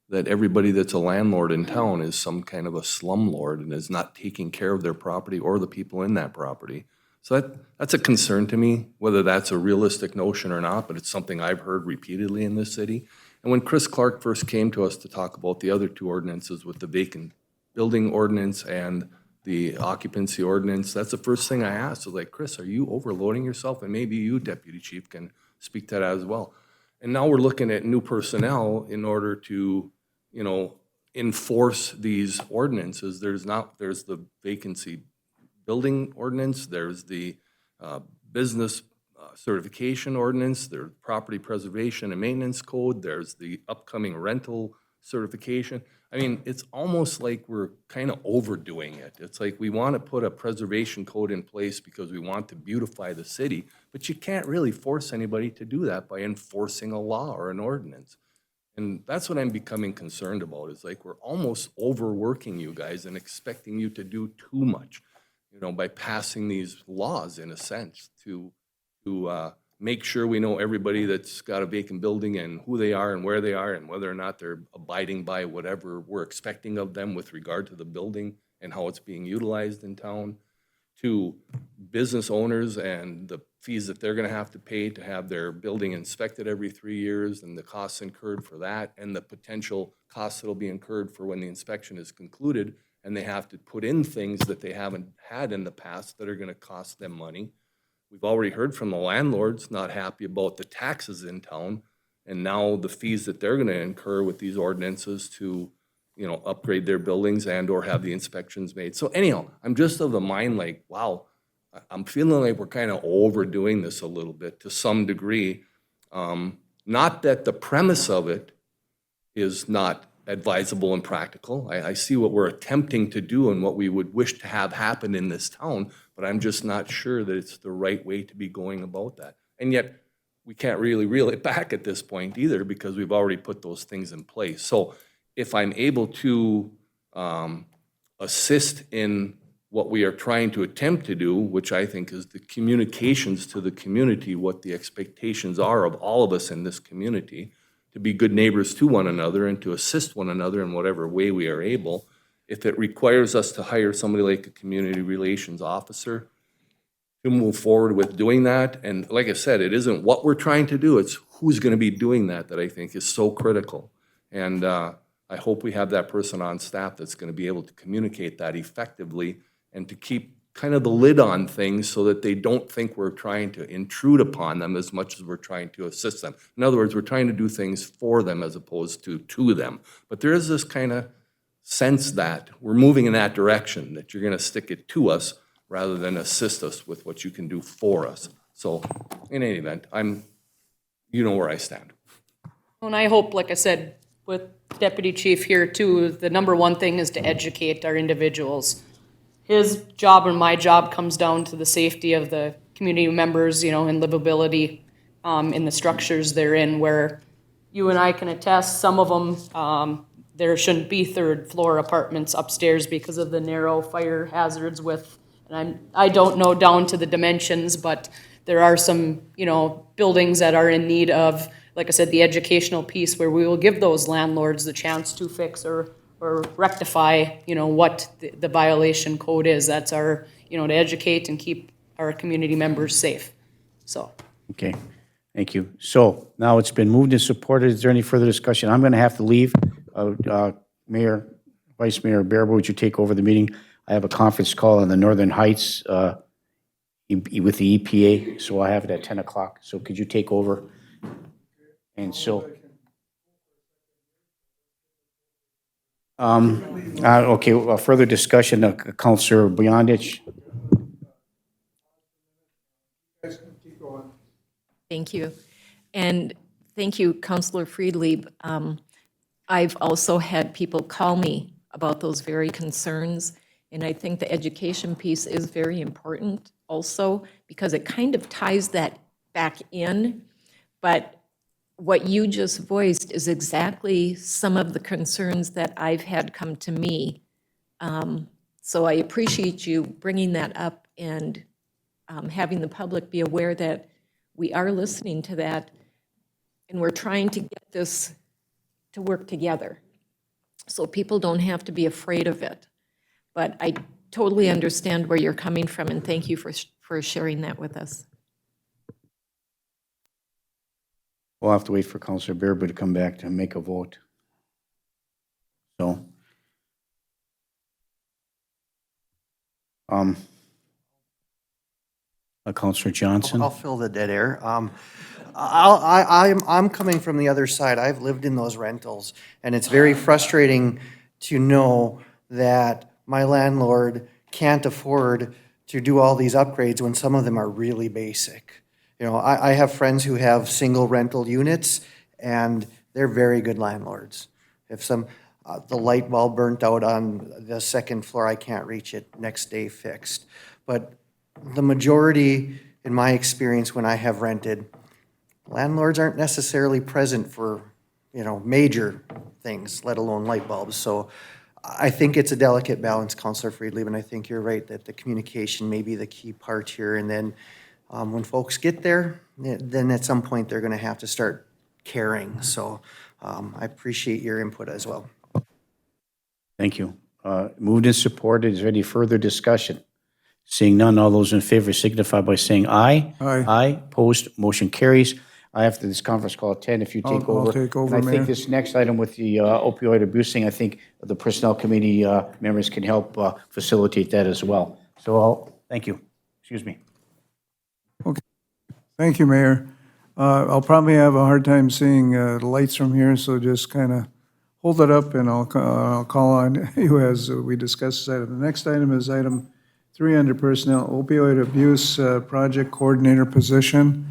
that everybody that's a landlord in town is some kind of a slumlord and is not taking care of their property or the people in that property. So that's a concern to me, whether that's a realistic notion or not, but it's something I've heard repeatedly in this city. And when Chris Clark first came to us to talk about the other two ordinances with the vacant building ordinance and the occupancy ordinance, that's the first thing I asked. I was like, Chris, are you overloading yourself? And maybe you, Deputy Chief, can speak to that as well. And now we're looking at new personnel in order to, you know, enforce these ordinances. There's the vacancy building ordinance, there's the business certification ordinance, there's property preservation and maintenance code, there's the upcoming rental certification. I mean, it's almost like we're kind of overdoing it. It's like we want to put a preservation code in place because we want to beautify the city, but you can't really force anybody to do that by enforcing a law or an ordinance. And that's what I'm becoming concerned about, is like we're almost overworking you guys and expecting you to do too much, you know, by passing these laws, in a sense, to make sure we know everybody that's got a vacant building and who they are and where they are and whether or not they're abiding by whatever we're expecting of them with regard to the building and how it's being utilized in town, to business owners and the fees that they're gonna have to pay to have their building inspected every 3 years, and the costs incurred for that, and the potential costs that'll be incurred for when the inspection is concluded, and they have to put in things that they haven't had in the past that are gonna cost them money. We've already heard from the landlords not happy about the taxes in town, and now the fees that they're gonna incur with these ordinances to, upgrade their buildings and/or have the inspections made. So anyhow, I'm just of the mind like, wow, I'm feeling like we're kind of overdoing this a little bit to some degree. Not that the premise of it is not advisable and practical. I see what we're attempting to do and what we would wish to have happen in this town, but I'm just not sure that it's the right way to be going about that. And yet, we can't really reel it back at this point either, because we've already put those things in place. So if I'm able to assist in what we are trying to attempt to do, which I think is the communications to the community, what the expectations are of all of us in this community, to be good neighbors to one another and to assist one another in whatever way we are able. If it requires us to hire somebody like a community relations officer to move forward with doing that, and like I said, it isn't what we're trying to do, it's who's gonna be doing that I think is so critical. And I hope we have that person on staff that's gonna be able to communicate that effectively and to keep kind of the lid on things so that they don't think we're trying to intrude upon them as much as we're trying to assist them. In other words, we're trying to do things for them as opposed to them. But there is this kind of sense that we're moving in that direction, that you're gonna stick it to us rather than assist us with what you can do for us. So in any event, you know where I stand. And I hope, like I said, with Deputy Chief here too, the number one thing is to educate our individuals. His job and my job comes down to the safety of the community members, and livability in the structures they're in, where you and I can attest, some of them, there shouldn't be third floor apartments upstairs because of the narrow fire hazards and I don't know down to the dimensions, but there are some, buildings that are in need of, like I said, the educational piece where we will give those landlords the chance to fix or rectify, what the violation code is. That's our, to educate and keep our community members safe, so. Okay, thank you. So now it's been moved and supported. Is there any further discussion? I'm going to have to leave. Mayor, Vice Mayor Bearable, would you take over the meeting? I have a conference call on the Northern Heights with the EPA, so I have it at 10 o'clock. So could you take over? And so, okay, further discussion, Councilor Beyondich. Thank you. And thank you, Councilor Friedlieb. I've also had people call me about those very concerns, and I think the education piece is very important also, because it kind of ties that back in. But what you just voiced is exactly some of the concerns that I've had come to me. So I appreciate you bringing that up and having the public be aware that we are listening to that, and we're trying to get this to work together, so people don't have to be afraid of it. But I totally understand where you're coming from, and thank you for sharing that with us. We'll have to wait for Councilor Bearable to come back to make a vote. So, Councilor Johnson. I'll fill the dead air. I'm coming from the other side. I've lived in those rentals, and it's very frustrating to know that my landlord can't afford to do all these upgrades when some of them are really basic. I have friends who have single rental units, and they're very good landlords. If the light bulb burnt out on the second floor, I can't reach it, next day fixed. But the majority, in my experience when I have rented, landlords aren't necessarily present for, major things, let alone light bulbs. So I think it's a delicate balance, Councilor Friedlieb, and I think you're right that the communication may be the key part here. And then when folks get there, then at some point they're going to have to start caring. So I appreciate your input as well. Thank you. Moved and supported. Is there any further discussion? Seeing none, all those in favor signify by saying aye. Aye. Aye, opposed, motion carries. After this conference call at 10, if you take I'll over. take over, And I Mayor. think this next item with the opioid abuse thing, I think the Personnel Committee members can help facilitate that as well. So thank you. Excuse me. Thank you, Mayor. I'll probably have a hard time seeing the lights from here, so just kind of hold it up, and I'll call on you as we discuss this item. The next item is item 3 under Personnel, Opioid Abuse Project Coordinator position.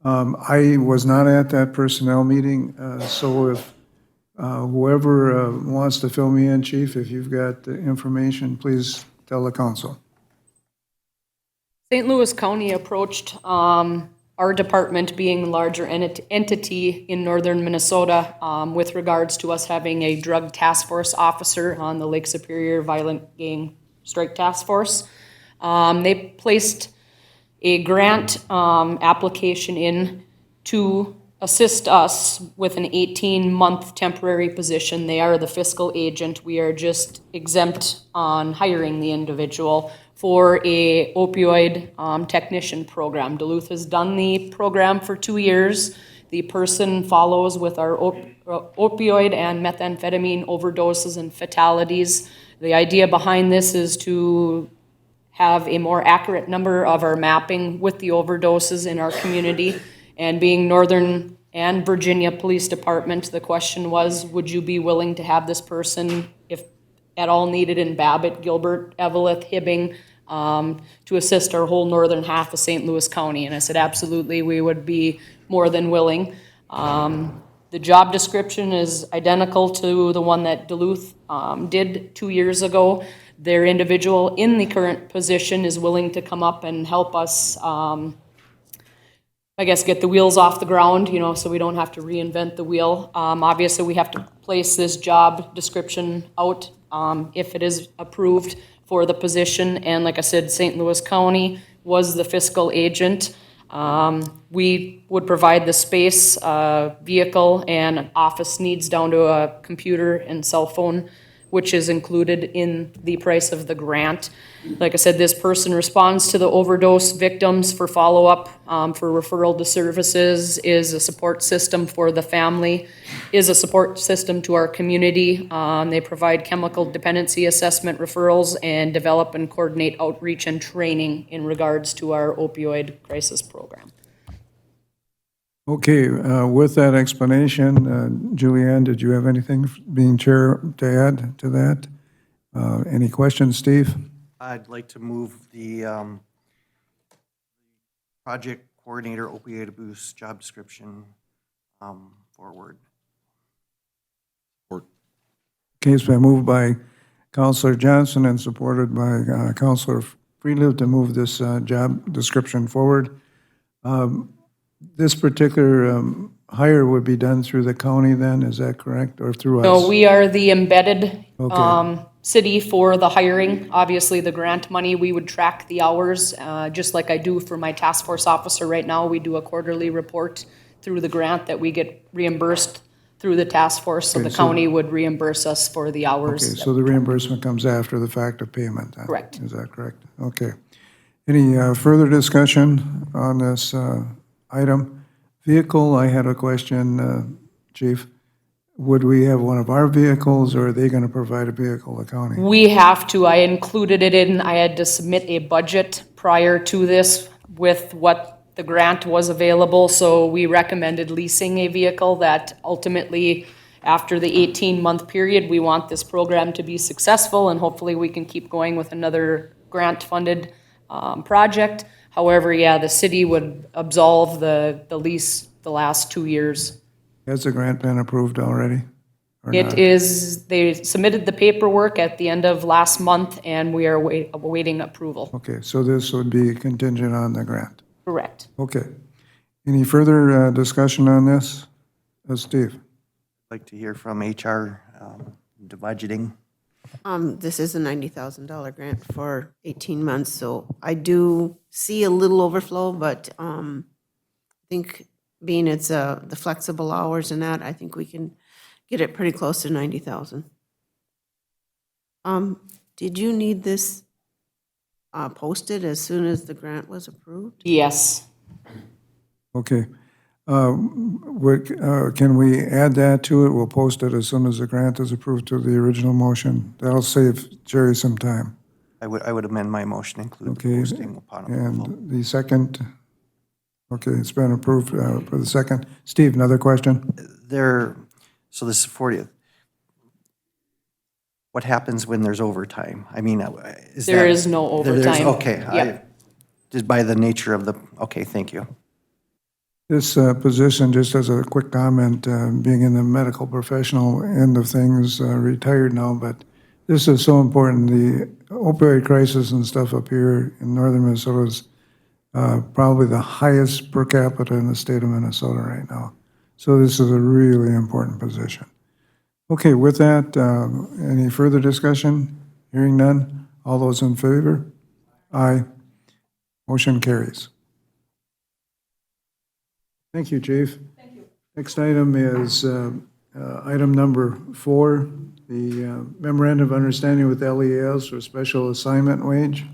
I was not at that personnel meeting, so if whoever wants to fill me in, Chief, if you've got the information, please tell the council. St. Louis County approached our department, being the larger entity in northern Minnesota, with regards to us having a drug task force officer on the Lake Superior Violent Gang Strike Task Force. They placed a grant application in to assist us with an 18-month temporary position. They are the fiscal agent. We are just exempt on hiring the individual for a opioid technician program. Duluth has done the program for 2 years. The person follows with our opioid and methamphetamine overdoses and fatalities. The idea behind this is to have a more accurate number of our mapping with the overdoses in our community. And being Northern and Virginia Police Department, the question was, would you be willing to have this person, if at all needed, in Babbitt, Gilbert, Eveleth, Hibbing, to assist our whole northern half of St. Louis County? And I said, absolutely, we would be more than willing. The job description is identical to the one that Duluth did 2 years ago. Their individual in the current position is willing to come up and help us, I guess, get the wheels off the ground, you know, so we don't have to reinvent the wheel. Obviously, we have to place this job description out if it is approved for the position. And like I said, St. Louis County was the fiscal agent. We would provide the space, vehicle, and office needs down to a computer and cell phone, which is included in the price of the grant. Like I said, this person responds to the overdose victims for follow-up, for referral to services, is a support system for the family, is a support system to our community. They provide chemical dependency assessment referrals and develop and coordinate outreach and training in regards to our opioid crisis program. Okay, with that explanation, Julianne, did you have anything, being chair, to add to that? Any questions, Steve? I'd like to move the project coordinator opioid abuse job description forward. Okay, it's been moved by Councilor Johnson and supported by Councilor Freelieve to move this job description forward. This particular hire would be done through the county then, is that correct, or through us? So we are the embedded Okay. city for the hiring. Obviously, the grant money, we would track the hours, just like I do for my task force officer right now. We do a quarterly report through the grant that we get reimbursed through the task force, so Okay, the so- county would reimburse us for the Okay, hours. so the reimbursement comes after the fact of payment then? Correct. Is that correct? Okay. Any further discussion on this item? Vehicle, I had a question, Chief. Would we have one of our vehicles, or are they going to provide a vehicle, the county? We have to, I included it in, I had to submit a budget prior to this with what the grant was available, so we recommended leasing a vehicle that ultimately, after the 18-month period, we want this program to be successful, and hopefully we can keep going with another grant-funded project. However, yeah, the city would absolve the lease the last 2 years. Has the grant been approved already? or It not? is, they submitted the paperwork at the end of last month, and we are awaiting approval. Okay, so this would be contingent on the grant? Correct. Okay. Any further discussion on this? Steve? I'd like to hear from HR, the budgeting. This is a $90,000 grant for 18 months, so I do see a little overflow, but I think being it's the flexible hours and that, I think we can get it pretty close to 90,000. Did you need this posted as soon as the grant was approved? Yes. Okay. Can we add that to it? We'll post it as soon as the grant is approved to the original motion. That'll save Jerry some time. I would amend my motion, include the Okay, posting upon approval. and the second, okay, it's been approved for the second. Steve, another question? So this is 40th. What happens when there's overtime? I mean, is that? There is no There's- overtime. Okay. Yep. Just by the nature of the, okay, thank you. This position, just as a quick comment, being in the medical professional end of things, retired now, but this is so important. The opioid crisis and stuff up here in northern Minnesota is probably the highest per capita in the state of Minnesota right now. So this is a really important position. Okay, with that, any further discussion? Hearing none. All those in favor? Aye. Motion carries. Thank you, Chief. Thank you. Next item is item number 4, the memorandum of understanding with LEAs for special assignment wage.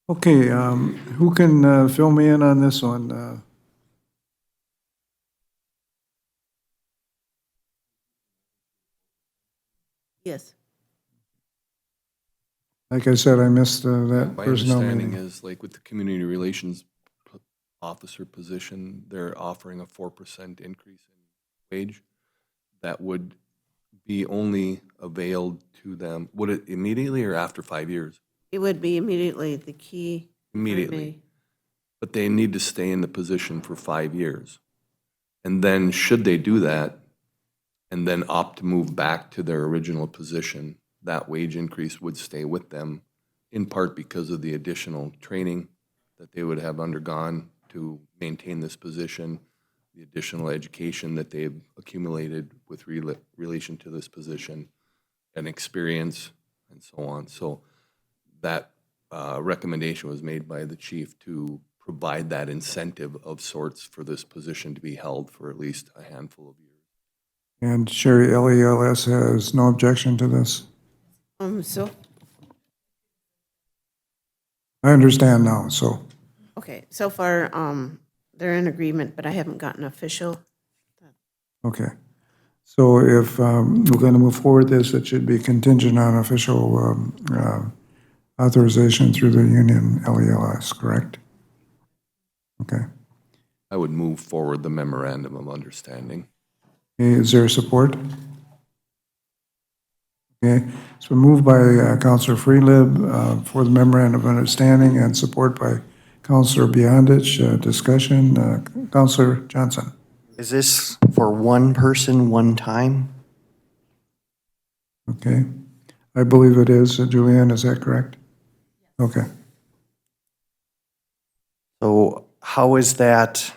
Okay, who can fill me in on this one? Yes. Like I said, I missed that My personnel understanding meeting. is, like with the community relations officer position, they're offering a 4% increase in wage that would be only availed to them, would it immediately or after 5 years? It would be immediately the key. Immediately. But they need to stay in the position for 5 years. And then, should they do that, and then opt to move back to their original position, that wage increase would stay with them, in part because of the additional training that they would have undergone to maintain this position, the additional education that they've accumulated with relation to this position, and experience, and so on. So that recommendation was made by the chief to provide that incentive of sorts for this position to be held for at least a handful of years. And Sherry, LELS has no objection to this? So, I understand now, so, okay, so far, they're in agreement, but I haven't gotten official. okay. So if we're going to move forward this, it should be contingent on official authorization through the union LELS, correct? Okay. I would move forward the memorandum of understanding. Okay, is there support? Okay, it's been moved by Councilor Freelib for the memorandum of understanding and support by Councilor Beyondich. Discussion, Councilor Johnson. Is this for one person, one time? Okay, I believe it is. Julianne, is that correct? Okay. So how is that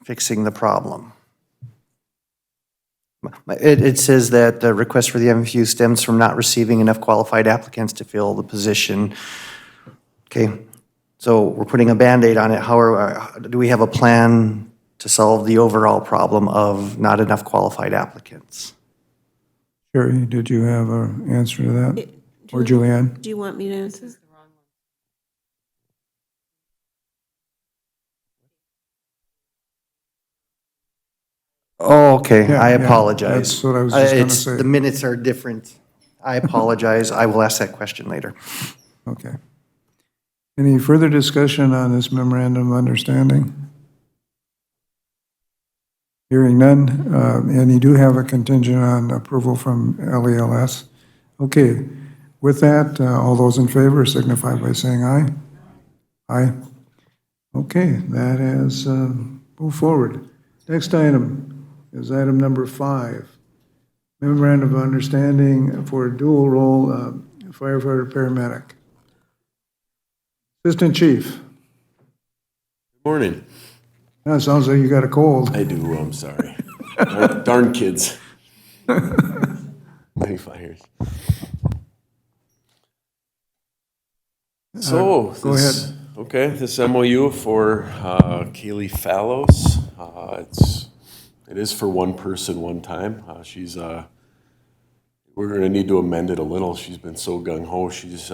fixing the problem? It says that the request for the MFU stems from not receiving enough qualified applicants to fill the position. Okay, so we're putting a Band-Aid on it. Do we have a plan to solve the overall problem of not enough qualified applicants? Sherry, did you have an answer to that? Or Julianne? Do you want me to answer? Oh, okay, Yeah, I yeah, apologize. that's what I was just gonna It's- say. The minutes are different. I apologize. I will ask that question later. Okay. Any further discussion on this memorandum of understanding? Hearing none, and you do have a contingent on approval from LELS. Okay, with that, all those in favor signify by saying aye. Aye. Okay, that has moved forward. Next item is item number 5. Memorandum of understanding for a dual role firefighter paramedic. Assistant Chief. Morning. That sounds like you got a cold. I do, I'm sorry. Darn kids. Many fires. So, Go ahead. Okay, this MOU for Kaylee Fallows. It is for one person, one time. She's in We're going to need to amend it a little. She's been so gung-ho. She's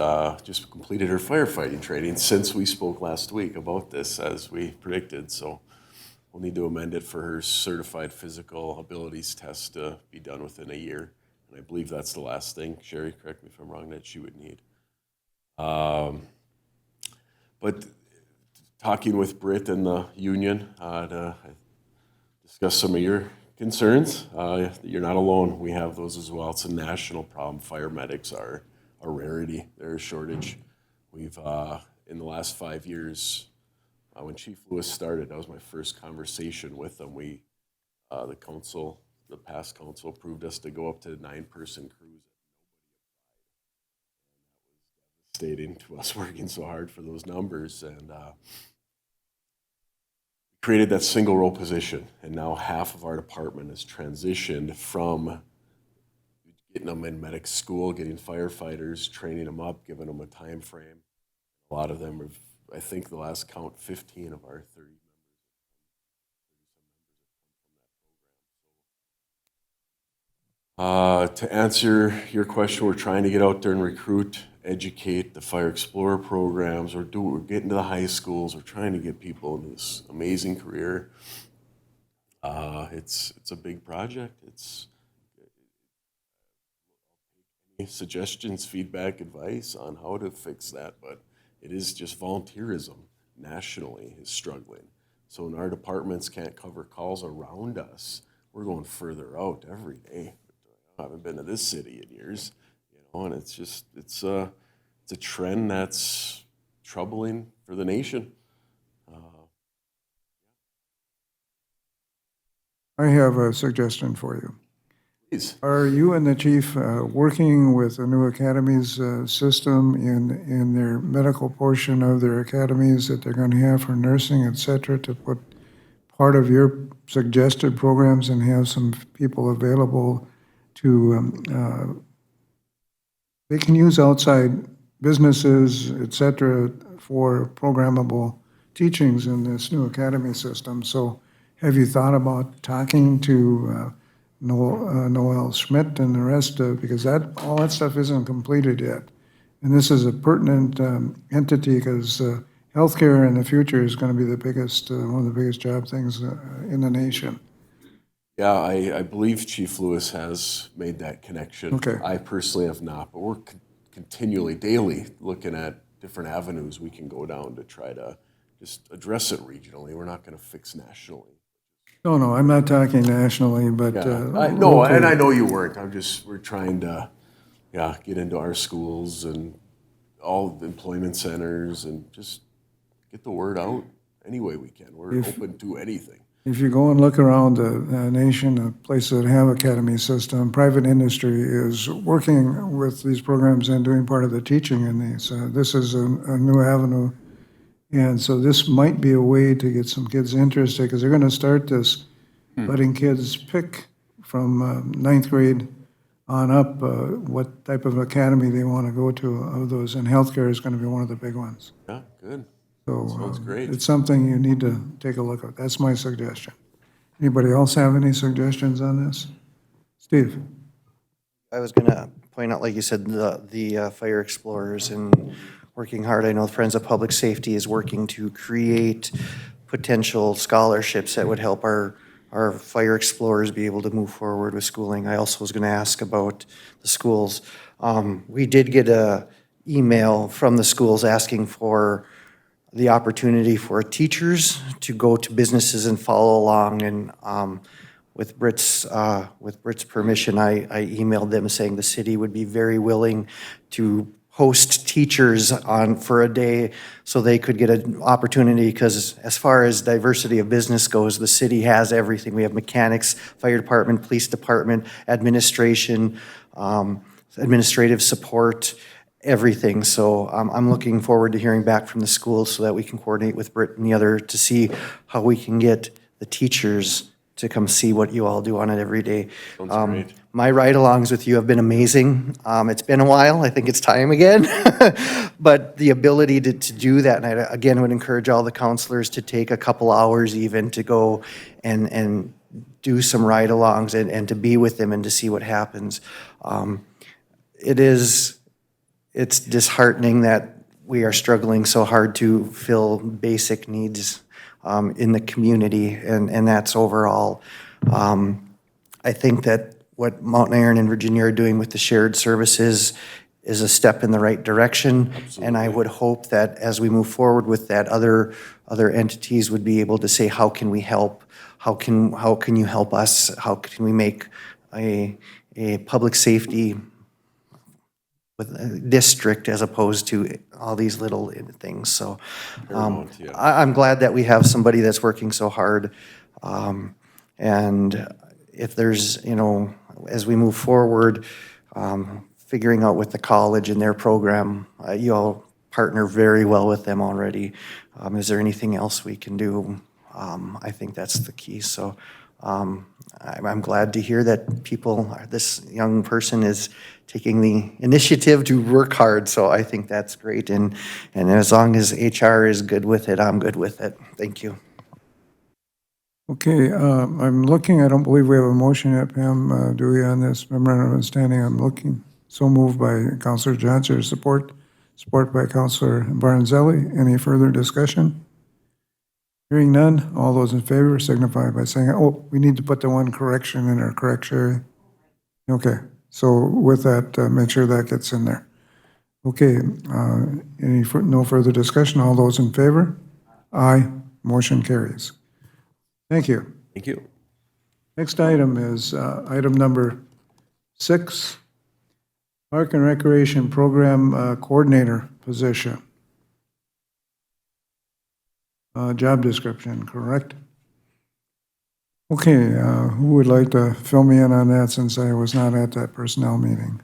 just completed her firefighting training since we spoke last week about this, as we predicted. So we'll need to amend it for her certified physical abilities test to be done within a year. And I believe that's the last thing, Sherry, correct me if I'm wrong, that she would need. But talking with Britt and the union to discuss some of your concerns, you're not alone. We have those as well. It's a national problem. Fire medics are a rarity. They're a shortage. We've, in the last 5 years, when Chief Lewis started, that was my first conversation with them. The council, the past council, approved us to go up to 9-person crews. Stating to us working so hard for those numbers, and created that single role position, and now half of our department has transitioned from getting them in medic school, getting firefighters, training them up, giving them a time frame. A lot of them have, I think the last count, 15 of our 30 members. To answer your question, we're trying to get out there and recruit, educate the Fire Explorer programs. We're getting to the high schools. We're trying to get people into this amazing career. It's a big project. It's any suggestions, feedback, advice on how to fix that, but it is just volunteerism nationally is struggling. So when our departments can't cover calls around us, we're going further out every day. I haven't been to this city in years, and it's just, it's a trend that's troubling for the nation. I have a suggestion for you. Please. Are you and the chief working with the new academies system in their medical portion of their academies that they're going to have for nursing, et cetera, to put part of your suggested programs and have some people available to, they can use outside businesses, et cetera, for programmable teachings in this new academy system. So have you thought about talking to Noel Schmidt and the rest, because all that stuff isn't completed yet. And this is a pertinent entity because healthcare in the future is going to be the biggest, one of the biggest job things in the nation. Yeah, I believe Chief Lewis has made that connection. Okay. I personally have not, but we're continually, daily, looking at different avenues we can go down to try to just address it regionally. We're not going to fix nationally. No, I'm not talking nationally, but. No, and I know you weren't. We're trying to, get into our schools and all the employment centers and just get the word out any way we can. We're open to anything. If you go and look around the nation, the places that have academy system, private industry is working with these programs and doing part of the teaching in these. This is a new avenue. And so this might be a way to get some kids interested, because they're going to start this, letting kids pick from ninth grade on up what type of academy they want to go to of those, and healthcare is going to be one of the big ones. Yeah, good. So Sounds great. it's something you need to take a look at. That's my suggestion. Anybody else have any suggestions on this? Steve? I was going to point out, like you said, the Fire Explorers and working hard. I know the Friends of Public Safety is working to create potential scholarships that would help our fire explorers be able to move forward with schooling. I also was going to ask about the schools. We did get a email from the schools asking for the opportunity for teachers to go to businesses and follow along. And with Britt's permission, I emailed them saying the city would be very willing to host teachers for a day so they could get an opportunity, because as far as diversity of business goes, the city has everything. We have mechanics, fire department, police department, administration, administrative support, everything. So I'm looking forward to hearing back from the schools so that we can coordinate with Britt and the other to see how we can get the teachers to come see what you all do on it every day. Sounds great. My ride-alongs with you have been amazing. It's been a while. I think it's time again. But the ability to do that, and I, again, would encourage all the counselors to take a couple hours even to go and do some ride-alongs and to be with them and to see what happens. It's disheartening that we are struggling so hard to fill basic needs in the community, and that's overall. I think that what Mountain Iron and Virginia are doing with the shared services is a step in the right direction. And I would hope that as we move forward with that, other entities would be able to say, how can we help? How can you help us? How can we make a public safety with a district as opposed to all these little things? So Paramount, yeah. I'm glad that we have somebody that's working so hard. And if there's, as we move forward, figuring out with the college and their program, you all partner very well with them already. Is there anything else we can do? I think that's the key. So I'm glad to hear that this young person is taking the initiative to work hard. So I think that's great. And as long as HR is good with it, I'm good with it. Thank you. Okay, I'm looking, I don't believe we have a motion yet, Pam, do we, on this memorandum of understanding? I'm looking. So moved by Counselor Johnson, support by Counselor Baranzelli. Any further discussion? Hearing none, all those in favor signify by saying, we need to put the one correction in our correction. Okay, so with that, make sure that gets in there. Okay, no further discussion, all those in favor? Aye, motion carries. Thank you. Thank you. Next item is item number 6, Park and Recreation Program Coordinator position. Job description, correct? Okay, who would like to fill me in on that since I was not at that personnel meeting?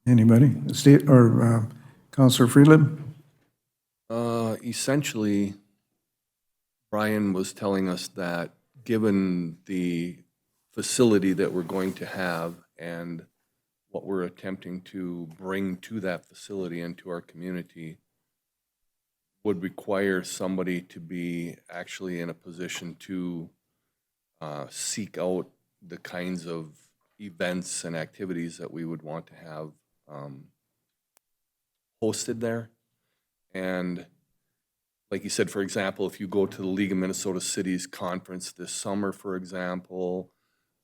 Anybody? Steve or Counselor Freeland? Essentially, Brian was telling us that given the facility that we're going to have and what we're attempting to bring to that facility and to our community would require somebody to be actually in a position to seek out the kinds of events and activities that we would want to have hosted there. And like you said, for example, if you go to the League of Minnesota Cities conference this summer, for example,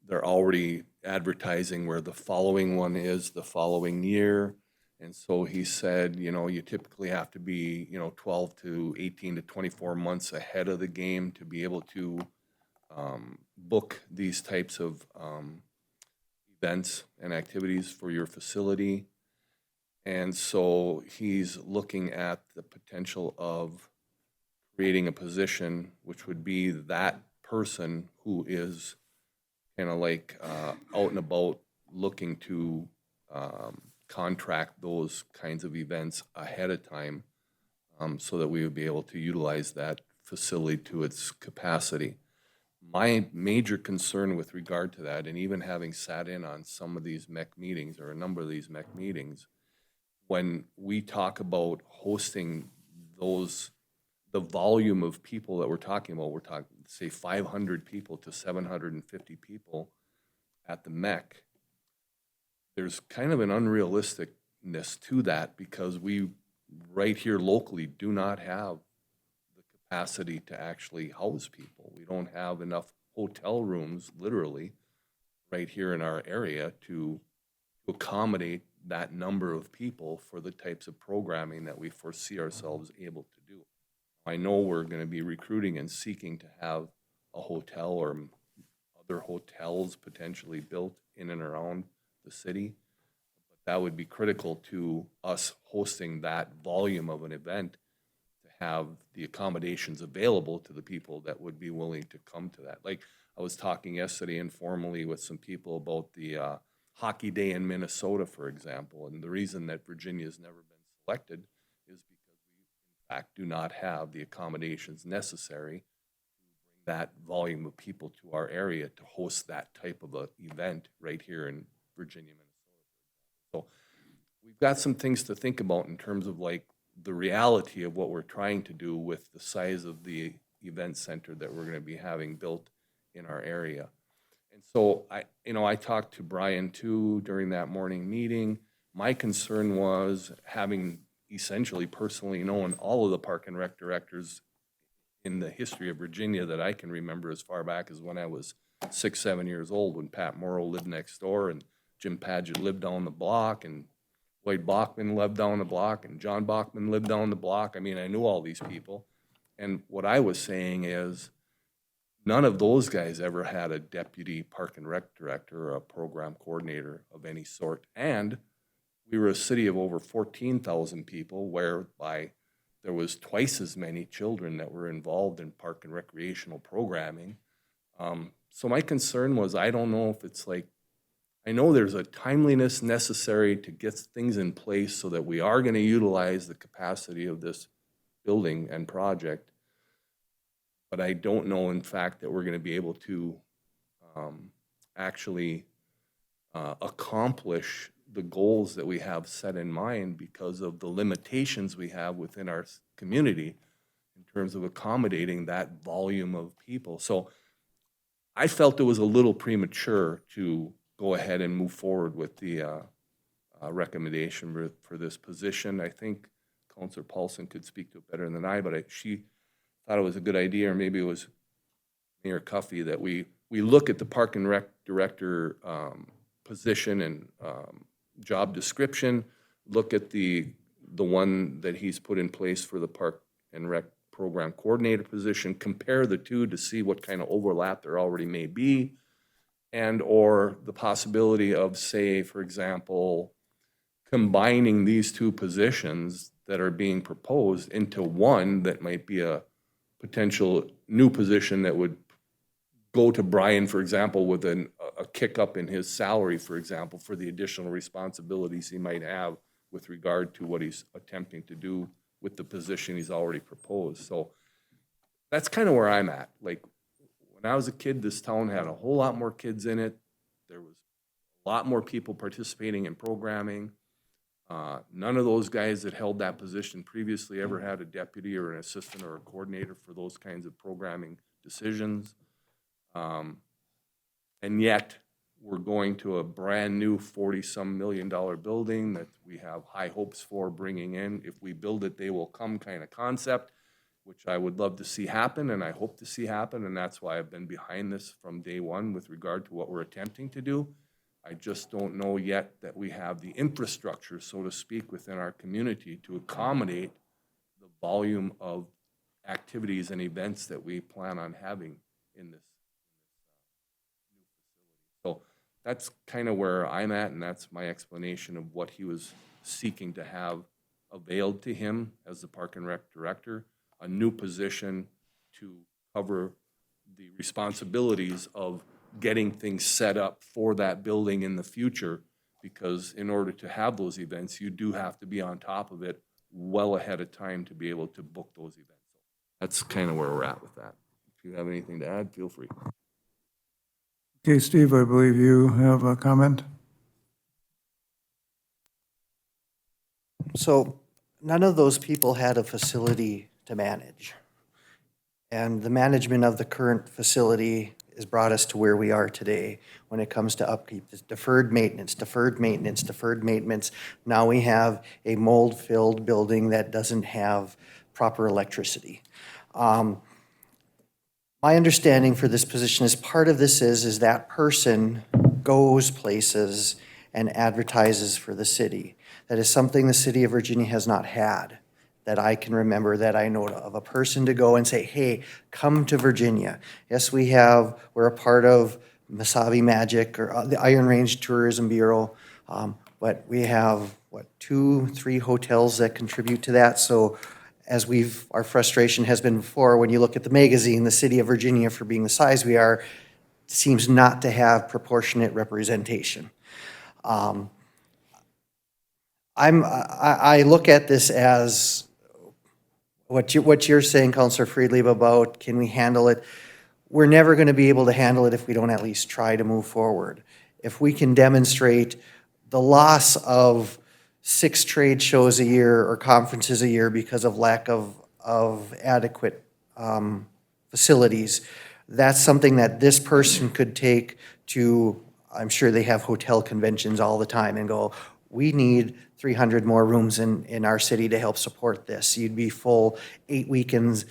they're already advertising where the following one is the following year. And so he said, you typically have to be, 12 to 18 to 24 months ahead of the game to be able to book these types of events and activities for your facility. And so he's looking at the potential of creating a position which would be that person who is kind of like out and about looking to contract those kinds of events ahead of time so that we would be able to utilize that facility to its capacity. My major concern with regard to that, and even having sat in on some of these MEC meetings or a number of these MEC meetings, when we talk about hosting the volume of people that we're talking about, we're talking, say, 500 people to 750 people at the MEC, there's kind of an unrealisticness to that because we, right here locally, do not have the capacity to actually house people. We don't have enough hotel rooms, literally, right here in our area to accommodate that number of people for the types of programming that we foresee ourselves able to do. I know we're going to be recruiting and seeking to have a hotel or other hotels potentially built in and around the city. But that would be critical to us hosting that volume of an event to have the accommodations available to the people that would be willing to come to that. Like I was talking yesterday informally with some people about the Hockey Day in Minnesota, for example, and the reason that Virginia's never been selected is because we, in fact, do not have the accommodations necessary to bring that volume of people to our area to host that type of an event right here in Virginia, Minnesota. So we've got some things to think about in terms of like the reality of what we're trying to do with the size of the event center that we're going to be having built in our area. And so I talked to Brian too during that morning meeting. My concern was, having essentially personally known all of the Park and Rec directors in the history of Virginia that I can remember, as far back as when I was 6, 7 years old, when Pat Morrow lived next door and Jim Padgett lived down the block and Lloyd Bachman lived down the block and John Bachman lived down the block. I mean, I knew all these people. And what I was saying is, none of those guys ever had a deputy Park and Rec director or a program coordinator of any sort. And we were a city of over 14,000 people, whereby there was twice as many children that were involved in park and recreational programming. So my concern was, I don't know if it's like, I know there's a timeliness necessary to get things in place so that we are going to utilize the capacity of this building and project. But I don't know, in fact, that we're going to be able to actually accomplish the goals that we have set in mind because of the limitations we have within our community in terms of accommodating that volume of people. So I felt it was a little premature to go ahead and move forward with the recommendation for this position. I think Councilor Paulson could speak to it better than I, but she thought it was a good idea, or maybe it was Mayor Cuffey, that we look at the Park and Rec director position and job description, look at the one that he's put in place for the Park and Rec program coordinator position, compare the two to see what kind of overlap there already may be, and or the possibility of, say, for example, combining these two positions that are being proposed into one that might be a potential new position that would go to Brian, for example, with a kick up in his salary, for example, for the additional responsibilities he might have with regard to what he's attempting to do with the position he's already proposed. So that's kind of where I'm at. Like, when I was a kid, this town had a whole lot more kids in it. There was a lot more people participating in programming. None of those guys that held that position previously ever had a deputy or an assistant or a coordinator for those kinds of programming decisions. And yet, we're going to a brand-new $40-some million building that we have high hopes for bringing in. If we build it, they will come kind of concept, which I would love to see happen, and I hope to see happen, and that's why I've been behind this from day one with regard to what we're attempting to do. I just don't know yet that we have the infrastructure, so to speak, within our community to accommodate the volume of activities and events that we plan on having in this new facility. So that's kind of where I'm at, and that's my explanation of what he was seeking to have availed to him as the Park and Rec director, a new position to cover the responsibilities of getting things set up for that building in the future, because in order to have those events, you do have to be on top of it well ahead of time to be able to book those events. That's kind of where we're at with that. If you have anything to add, feel free. Okay, Steve, I believe you have a comment? So none of those people had a facility to manage. And the management of the current facility has brought us to where we are today when it comes to upkeep. It's deferred maintenance, deferred maintenance, deferred maintenance. Now we have a mold-filled building that doesn't have proper electricity. My understanding for this position is part of this is that person goes places and advertises for the city. That is something the city of Virginia has not had, that I can remember, that I know of, a person to go and say, hey, come to Virginia. Yes, we're a part of Mesabi Magic or the Iron Range Tourism Bureau, but we have, 2, 3 hotels that contribute to that. So as our frustration has been before, when you look at the magazine, the city of Virginia, for being the size we are, seems not to have proportionate representation. I look at this as what you're saying, Councilor Friedlieb, about can we handle it? We're never going to be able to handle it if we don't at least try to move forward. If we can demonstrate the loss of 6 trade shows a year or conferences a year because of lack of adequate facilities, that's something that this person could take to, I'm sure they have hotel conventions all the time and go, we need 300 more rooms in our city to help support this. You'd be full 8 weekends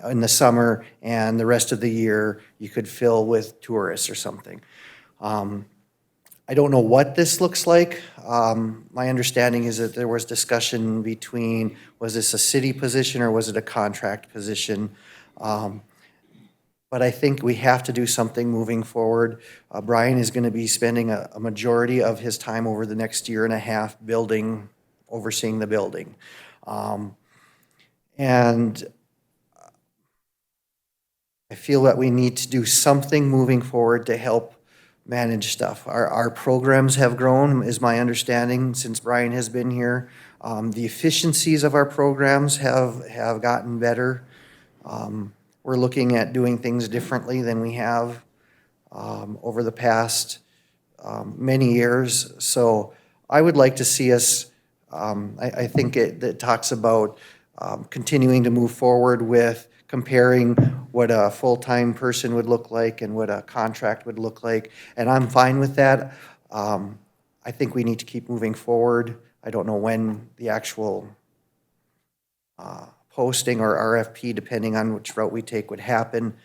in the summer, and the rest of the year you could fill with tourists or something. I don't know what this looks like. My understanding is that there was discussion between, was this a city position or was it a contract position? But I think we have to do something moving forward. Brian is going to be spending a majority of his time over the next year and a half overseeing the building. And I feel that we need to do something moving forward to help manage stuff. Our programs have grown, is my understanding, since Brian has been here. The efficiencies of our programs have gotten better. We're looking at doing things differently than we have over the past many years. So I would like to see us, I think it talks about continuing to move forward with comparing what a full-time person would look like and what a contract would look like. And I'm fine with that. I think we need to keep moving forward. I don't know when the actual posting or RFP, depending on which route we take, would happen.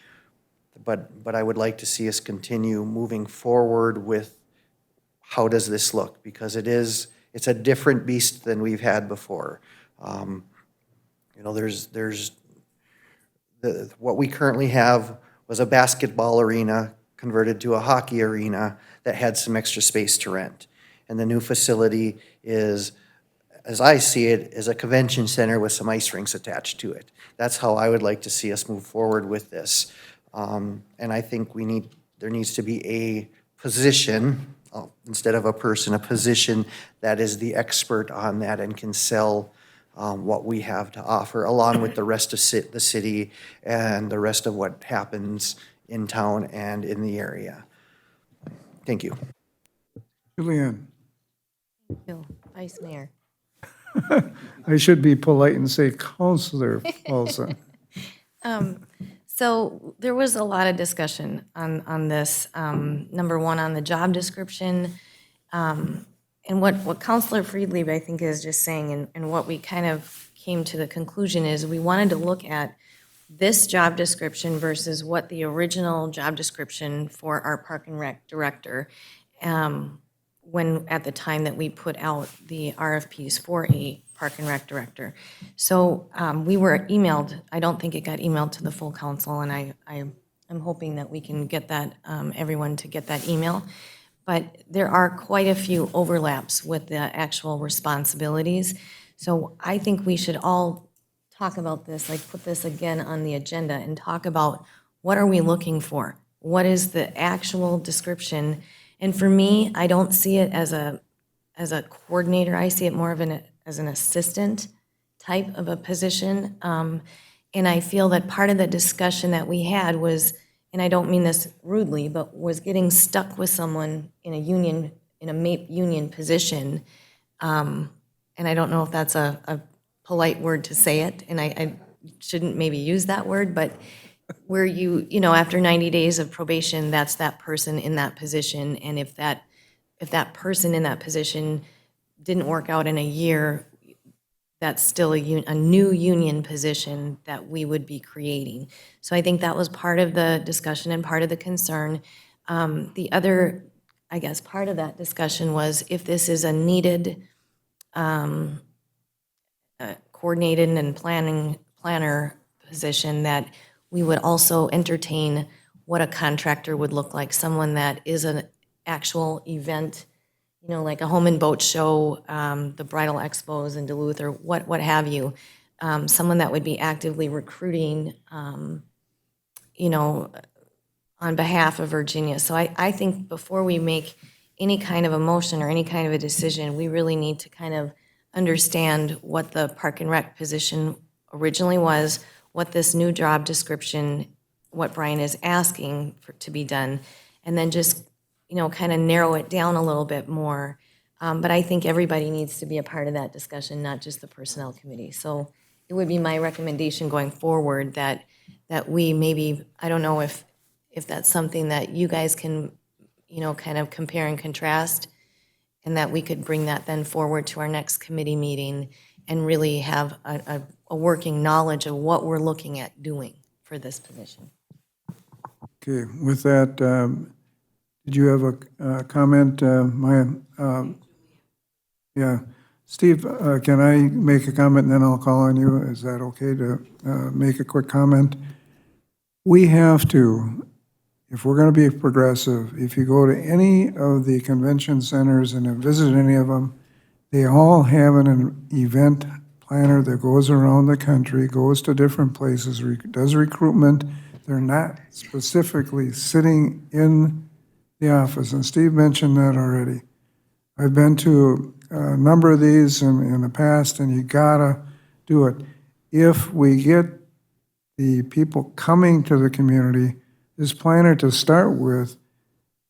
But I would like to see us continue moving forward with how does this look? Because it's a different beast than we've had before. There's what we currently have was a basketball arena converted to a hockey arena that had some extra space to rent. And the new facility is, as I see it, is a convention center with some ice rinks attached to it. That's how I would like to see us move forward with this. And I think there needs to be a position, instead of a person, a position that is the expert on that and can sell what we have to offer, along with the rest of the city and the rest of what happens in town and in the area. Thank you. Julianne, Vice Mayor. I should be polite and say Counselor Paulson. So there was a lot of discussion on this. Number one, on the job description, and what Counselor Friedlieb, I think, is just saying, and what we kind of came to the conclusion is we wanted to look at this job description versus what the original job description for our Park and Rec director, when at the time that we put out the RFPs for a Park and Rec director. So we were emailed, I don't think it got emailed to the full council, and I'm hoping that we can get that, everyone to get that email. But there are quite a few overlaps with the actual responsibilities. So I think we should all talk about this, like put this again on the agenda and talk about what are we looking for? What is the actual description? And for me, I don't see it as a coordinator. I see it more of as an assistant type of a position. And I feel that part of the discussion that we had was, and I don't mean this rudely, but was getting stuck with someone in a union, in a MAPE union position. And I don't know if that's a polite word to say it, and I shouldn't maybe use that word, but where you know, after 90 days of probation, that's that person in that position. And if that person in that position didn't work out in a year, that's still a new union position that we would be creating. So I think that was part of the discussion and part of the concern. The other, I guess, part of that discussion was if this is a needed coordinated and planner position, that we would also entertain what a contractor would look like, someone that is an actual event, you know, like a home and boat show, the bridal expos in Duluth, or what have you. Someone that would be actively recruiting, you know, on behalf of Virginia. So I think before we make any kind of a motion or any kind of a decision, we really need to kind of understand what the Park and Rec position originally was, what this new job description, what Brian is asking for to be done, and then just, you know, kind of narrow it down a little bit more. But I think everybody needs to be a part of that discussion, not just the Personnel Committee. So it would be my recommendation going forward that that we maybe, I don't know if that's something that you guys can, kind of compare and contrast, and that we could bring that then forward to our next committee meeting and really have a working knowledge of what we're looking at doing for this position. Okay, with that, did you have a comment, Maya? Yeah. Steve, can I make a comment and then I'll call on you? Is that okay to make a quick comment? We have to, if we're going to be progressive, if you go to any of the convention centers and visit any of them, they all have an event planner that goes around the country, goes to different places, does recruitment. They're not specifically sitting in the office, and Steve mentioned that already. I've been to a number of these in the past, and you gotta do it. If we get the people coming to the community, this planner to start with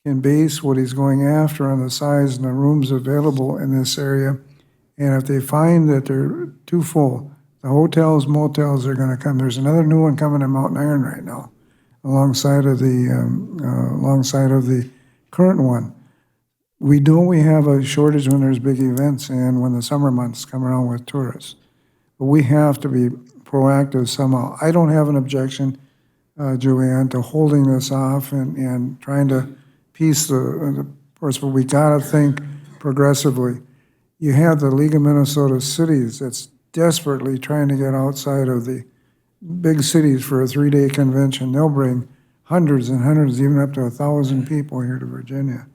can base what he's going after on the size and the rooms available in this area. And if they find that they're too full, the hotels, motels are gonna come. There's another new one coming in Mountain Iron right now, alongside of the current one. We have a shortage when there's big events and when the summer months come around with tourists. But we have to be proactive somehow. I don't have an objection, Julianne, to holding this off and trying to piece the course, but we gotta think progressively. You have the League of Minnesota Cities that's desperately trying to get outside of the big cities for a 3-day convention. They'll bring hundreds and hundreds, even up to 1,000 people here to Virginia.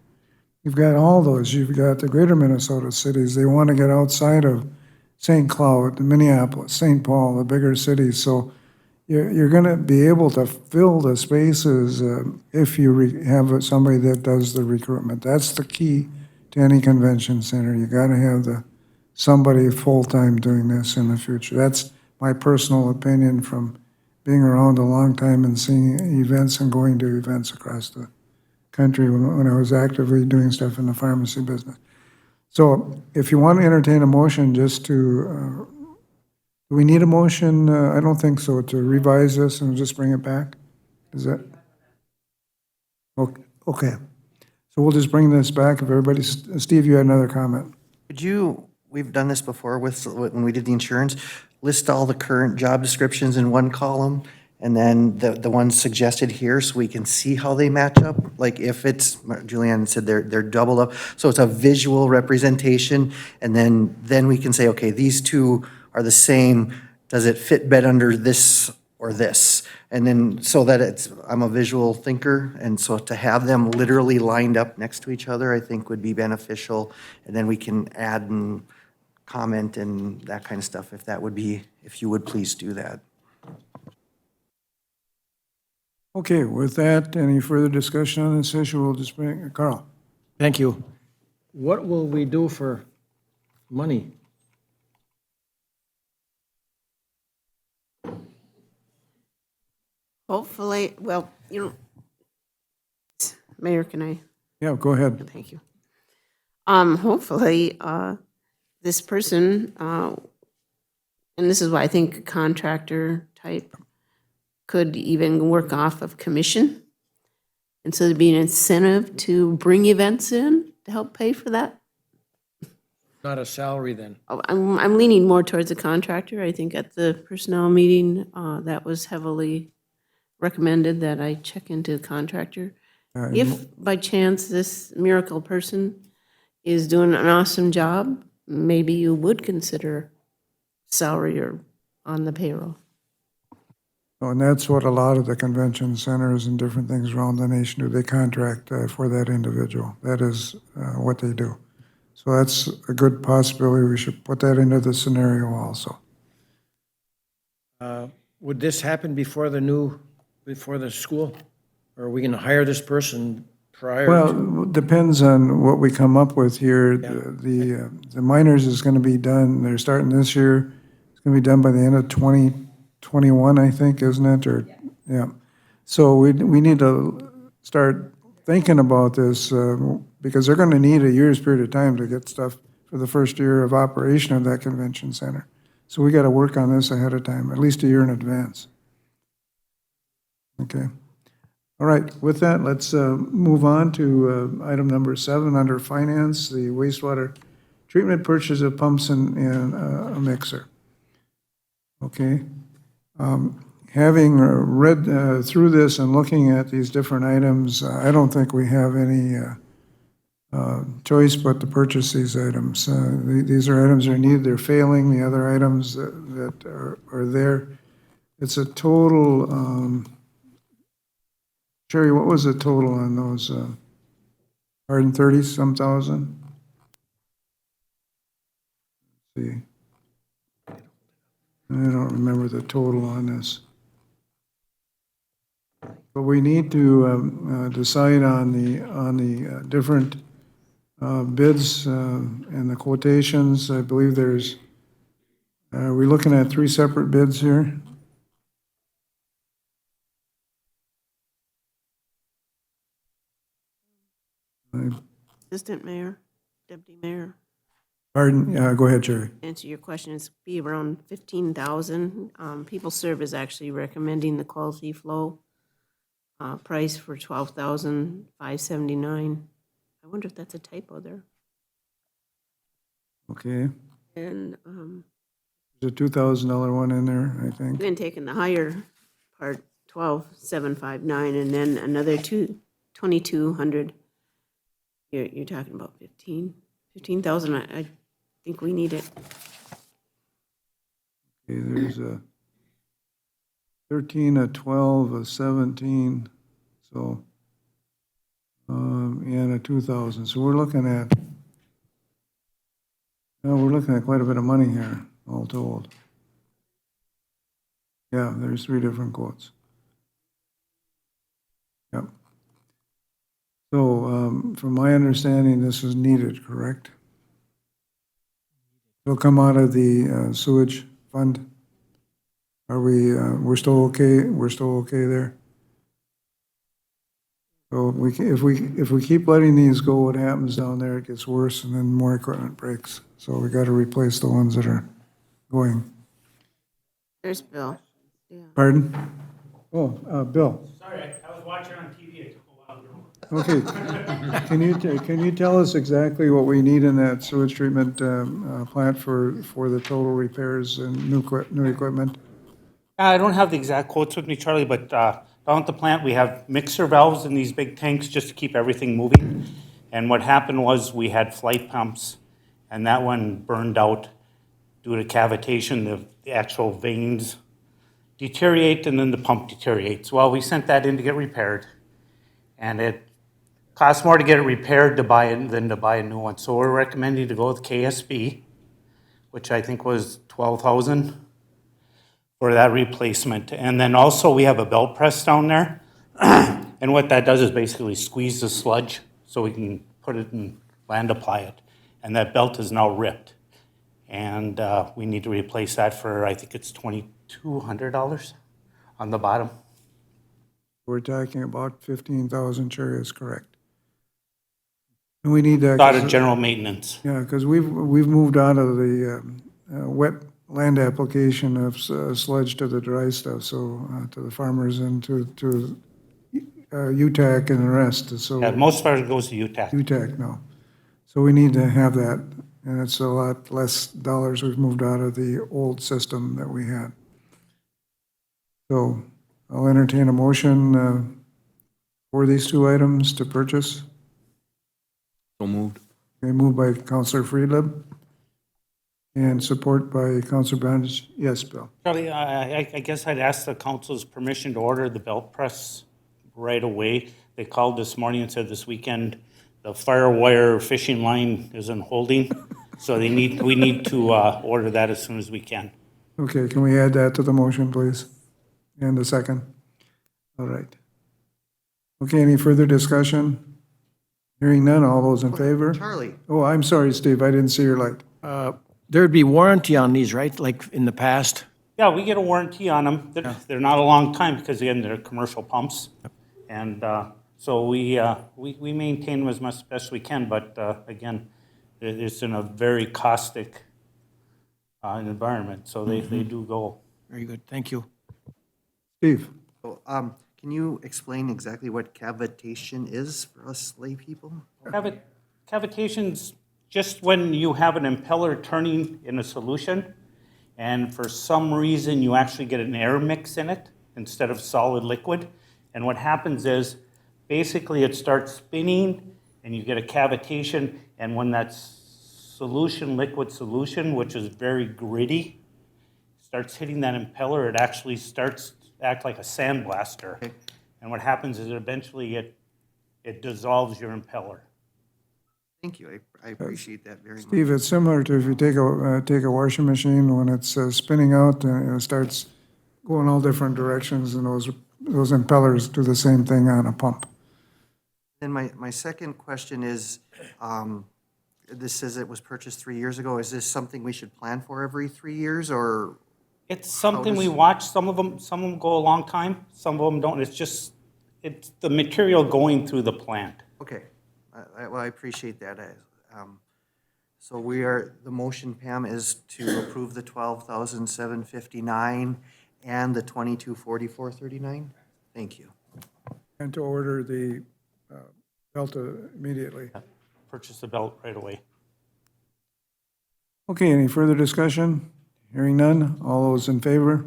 You've got all those. You've got the greater Minnesota cities. They want to get outside of St. Cloud, Minneapolis, St. Paul, the bigger cities. So you're going to be able to fill the spaces if you have somebody that does the recruitment. That's the key to any convention center. You got to have somebody full-time doing this in the future. That's my personal opinion from being around a long time and seeing events and going to events across the country when I was actively doing stuff in the pharmacy business. So if you want to entertain a motion just to, do we need a motion? I don't think so, to revise this and just bring it back? Is that? Okay. So we'll just bring this back if everybody's, Steve, you had another comment. Could you, we've done this before when we did the insurance, list all the current job descriptions in one column and then the ones suggested here so we can see how they match up? Like if it's, Julianne said they're doubled up, so it's a visual representation, and then we can say, okay, these two are the same, does it fit better under this or this? And then so that I'm a visual thinker, and so to have them literally lined up next to each other, I think would be beneficial, and then we can add and comment and that kind of stuff, if you would please do that. Okay, with that, any further discussion on this issue, we'll just bring, Carl. Thank you. What will we do for money? Hopefully, well, Mayor, can I? Yeah, go ahead. Thank you. Hopefully, this person, and this is why I think a contractor type could even work off of commission. And so there'd be an incentive to bring events in to help pay for that. Not a salary then? I'm leaning more towards a contractor. I think at the personnel meeting, that was heavily recommended that I check into a contractor. If by chance this miracle person is doing an awesome job, maybe you would consider salary or on the payroll. And that's what a lot of the convention centers and different things around the nation do. They contract for that individual. That is what they do. So that's a good possibility. We should put that into the scenario also. Would this happen before the school? Or are we going to hire this person prior to? Well, it depends on what we come up with here. The minors is going to be done, they're starting this year. It's going to be done by the end of 2021, I think, isn't it? Yeah. So we need to start thinking about this because they're going to need a year's period of time to get stuff for the first year of operation of that convention center. So we got to work on this ahead of time, at least a year in advance. Okay. All right, with that, let's move on to item number 7 under finance, the wastewater treatment purchase of pumps and a mixer. Okay. Having read through this and looking at these different items, I don't think we have any choice but to purchase these items. These are items that are needed, they're failing, the other items that are there. It's a total, Sherry, what was the total on those? 130-some thousand? Let's see. I don't remember the total on this. But we need to decide on the different bids and the quotations. I believe there's, are we looking at 3 separate bids here? Assistant Mayor, Deputy Mayor, Pardon, go ahead, Jerry. answer your question, it's be around 15,000. People Serve is actually recommending the quality flow price for 12,579. I wonder if that's a typo there. Okay, And there's a $2,000 one in there, I think. then taking the higher part, 12,759, and then another 2,200. You're talking about 15,000. I think we need it. Okay, there's a 13, a 12, a 17, so, and a 2,000. So we're looking at quite a bit of money here, all told. Yeah, there's 3 different quotes. Yep. So, from my understanding, this is needed, correct? It'll come out of the sewage fund? Are we, we're still okay? We're still okay there? So if we keep letting these go, what happens down there, it gets worse and then more equipment breaks. So we got to replace the ones that are going. There's Bill. Yeah. Pardon? Oh, Bill. Sorry, I was watching on TV, it took a while to go. Okay. Can you tell us exactly what we need in that sewage treatment plant for the total repairs and new equipment? I don't have the exact quotes with me, Charlie, but down at the plant, we have mixer valves in these big tanks just to keep everything moving. And what happened was we had flight pumps, and that one burned out due to cavitation. The actual veins deteriorate, and then the pump deteriorates. Well, we sent that in to get repaired, and it costs more to get it repaired than to buy a new one. So we're recommending to go with KSB, which I think was 12,000 for that replacement. And then also we have a belt press down there. And what that does is basically squeeze the sludge so we can put it in land apply it. And that belt is now ripped. And we need to replace that for, I think it's $2,200 on the bottom. We're talking about 15,000, Cherry is correct. And we need that. Out of general maintenance. Yeah, because we've moved out of the wet land application of sludge to the dry stuff, so to the farmers and to UTAC and the rest, so. Yeah, most of it goes to UTAC. UTAC, no. So we need to have that, and it's a lot less dollars we've moved out of the old system that we had. So I'll entertain a motion for these 2 items to purchase. So moved. Okay, moved by Councilor Friedland and support by Councilor Brandis. Yes, Bill. Charlie, I guess I'd ask the council's permission to order the belt press right away. They called this morning and said this weekend the firewire fishing line isn't holding, so we need to order that as soon as we can. Okay, can we add that to the motion, please? And a second? All right. Okay, any further discussion? Hearing none, all those in favor? Charlie. Oh, I'm sorry, Steve, I didn't see your light. There'd be warranty on these, right, like in the past? Yeah, we get a warranty on them. They're not a long time because, again, they're commercial pumps. And so we maintain them as much as we can, but again, it's in a very caustic environment, so they do go. Very good, thank you. Steve? Can you explain exactly what cavitation is for us lay people? Cavitation's just when you have an impeller turning in a solution, and for some reason you actually get an air mix in it instead of solid liquid. And what happens is, basically it starts spinning and you get a cavitation, and when that solution, liquid solution, which is very gritty, starts hitting that impeller, it actually starts to act like a sandblaster. Okay. And what happens is eventually it dissolves your impeller. Thank you. I appreciate that very much. Steve, it's similar to if you take a washing machine, when it's spinning out, it starts going all different directions, and those impellers do the same thing on a pump. Then my second question is, this says it was purchased 3 years ago. Is this something we should plan for every 3 years, or? It's something we watch. Some of them go a long time, some of them don't. It's the material going through the plant. Okay, well, I appreciate that. So the motion, Pam, is to approve the $12,759 and the $22,439? Thank you. And to order the belt immediately. Purchase the belt right away. Okay, any further discussion? Hearing none, all those in favor?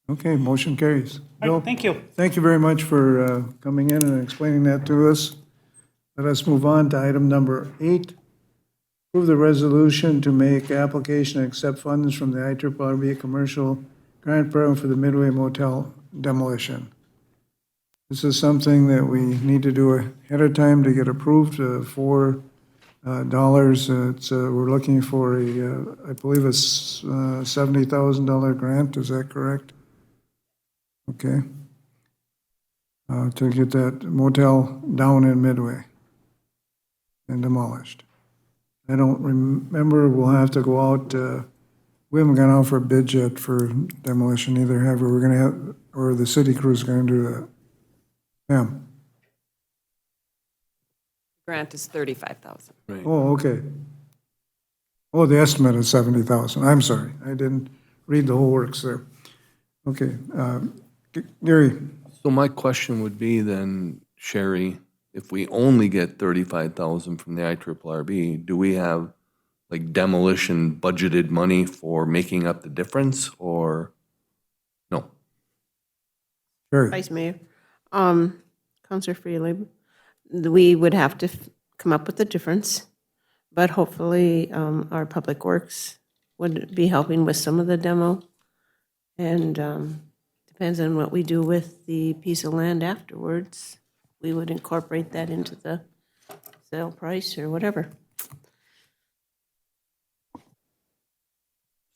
Okay, motion carries. All Bill, right, thank you. thank you very much for coming in and explaining that to us. Let us move on to item number 8. Approve the resolution to make application and accept funds from the IRRB Commercial Grant Program for the Midway Motel demolition. This is something that we need to do ahead of time to get approved for dollars. We're looking for I believe a $70,000 grant. Is that correct? Okay. To get that motel down in Midway and demolished. I don't remember. We'll have to go out. We haven't gone out for a bid yet for demolition either, have we? We're going to have, or the city crew's going to do that. Pam? Grant is $35,000. Right. Oh, okay. Oh, the estimate is 70,000. I'm sorry. I didn't read the whole works there. Okay. Gary? So my question would be then, Sherry, if we only get 35,000 from the IRRB, do we have like demolition budgeted money for making up the difference, or no? Sherry? Vice Mayor, Councilor Freeland, we would have to come up with the difference, but hopefully our Public Works would be helping with some of the demo, and depends on what we do with the piece of land afterwards. We would incorporate that into the sale price or whatever.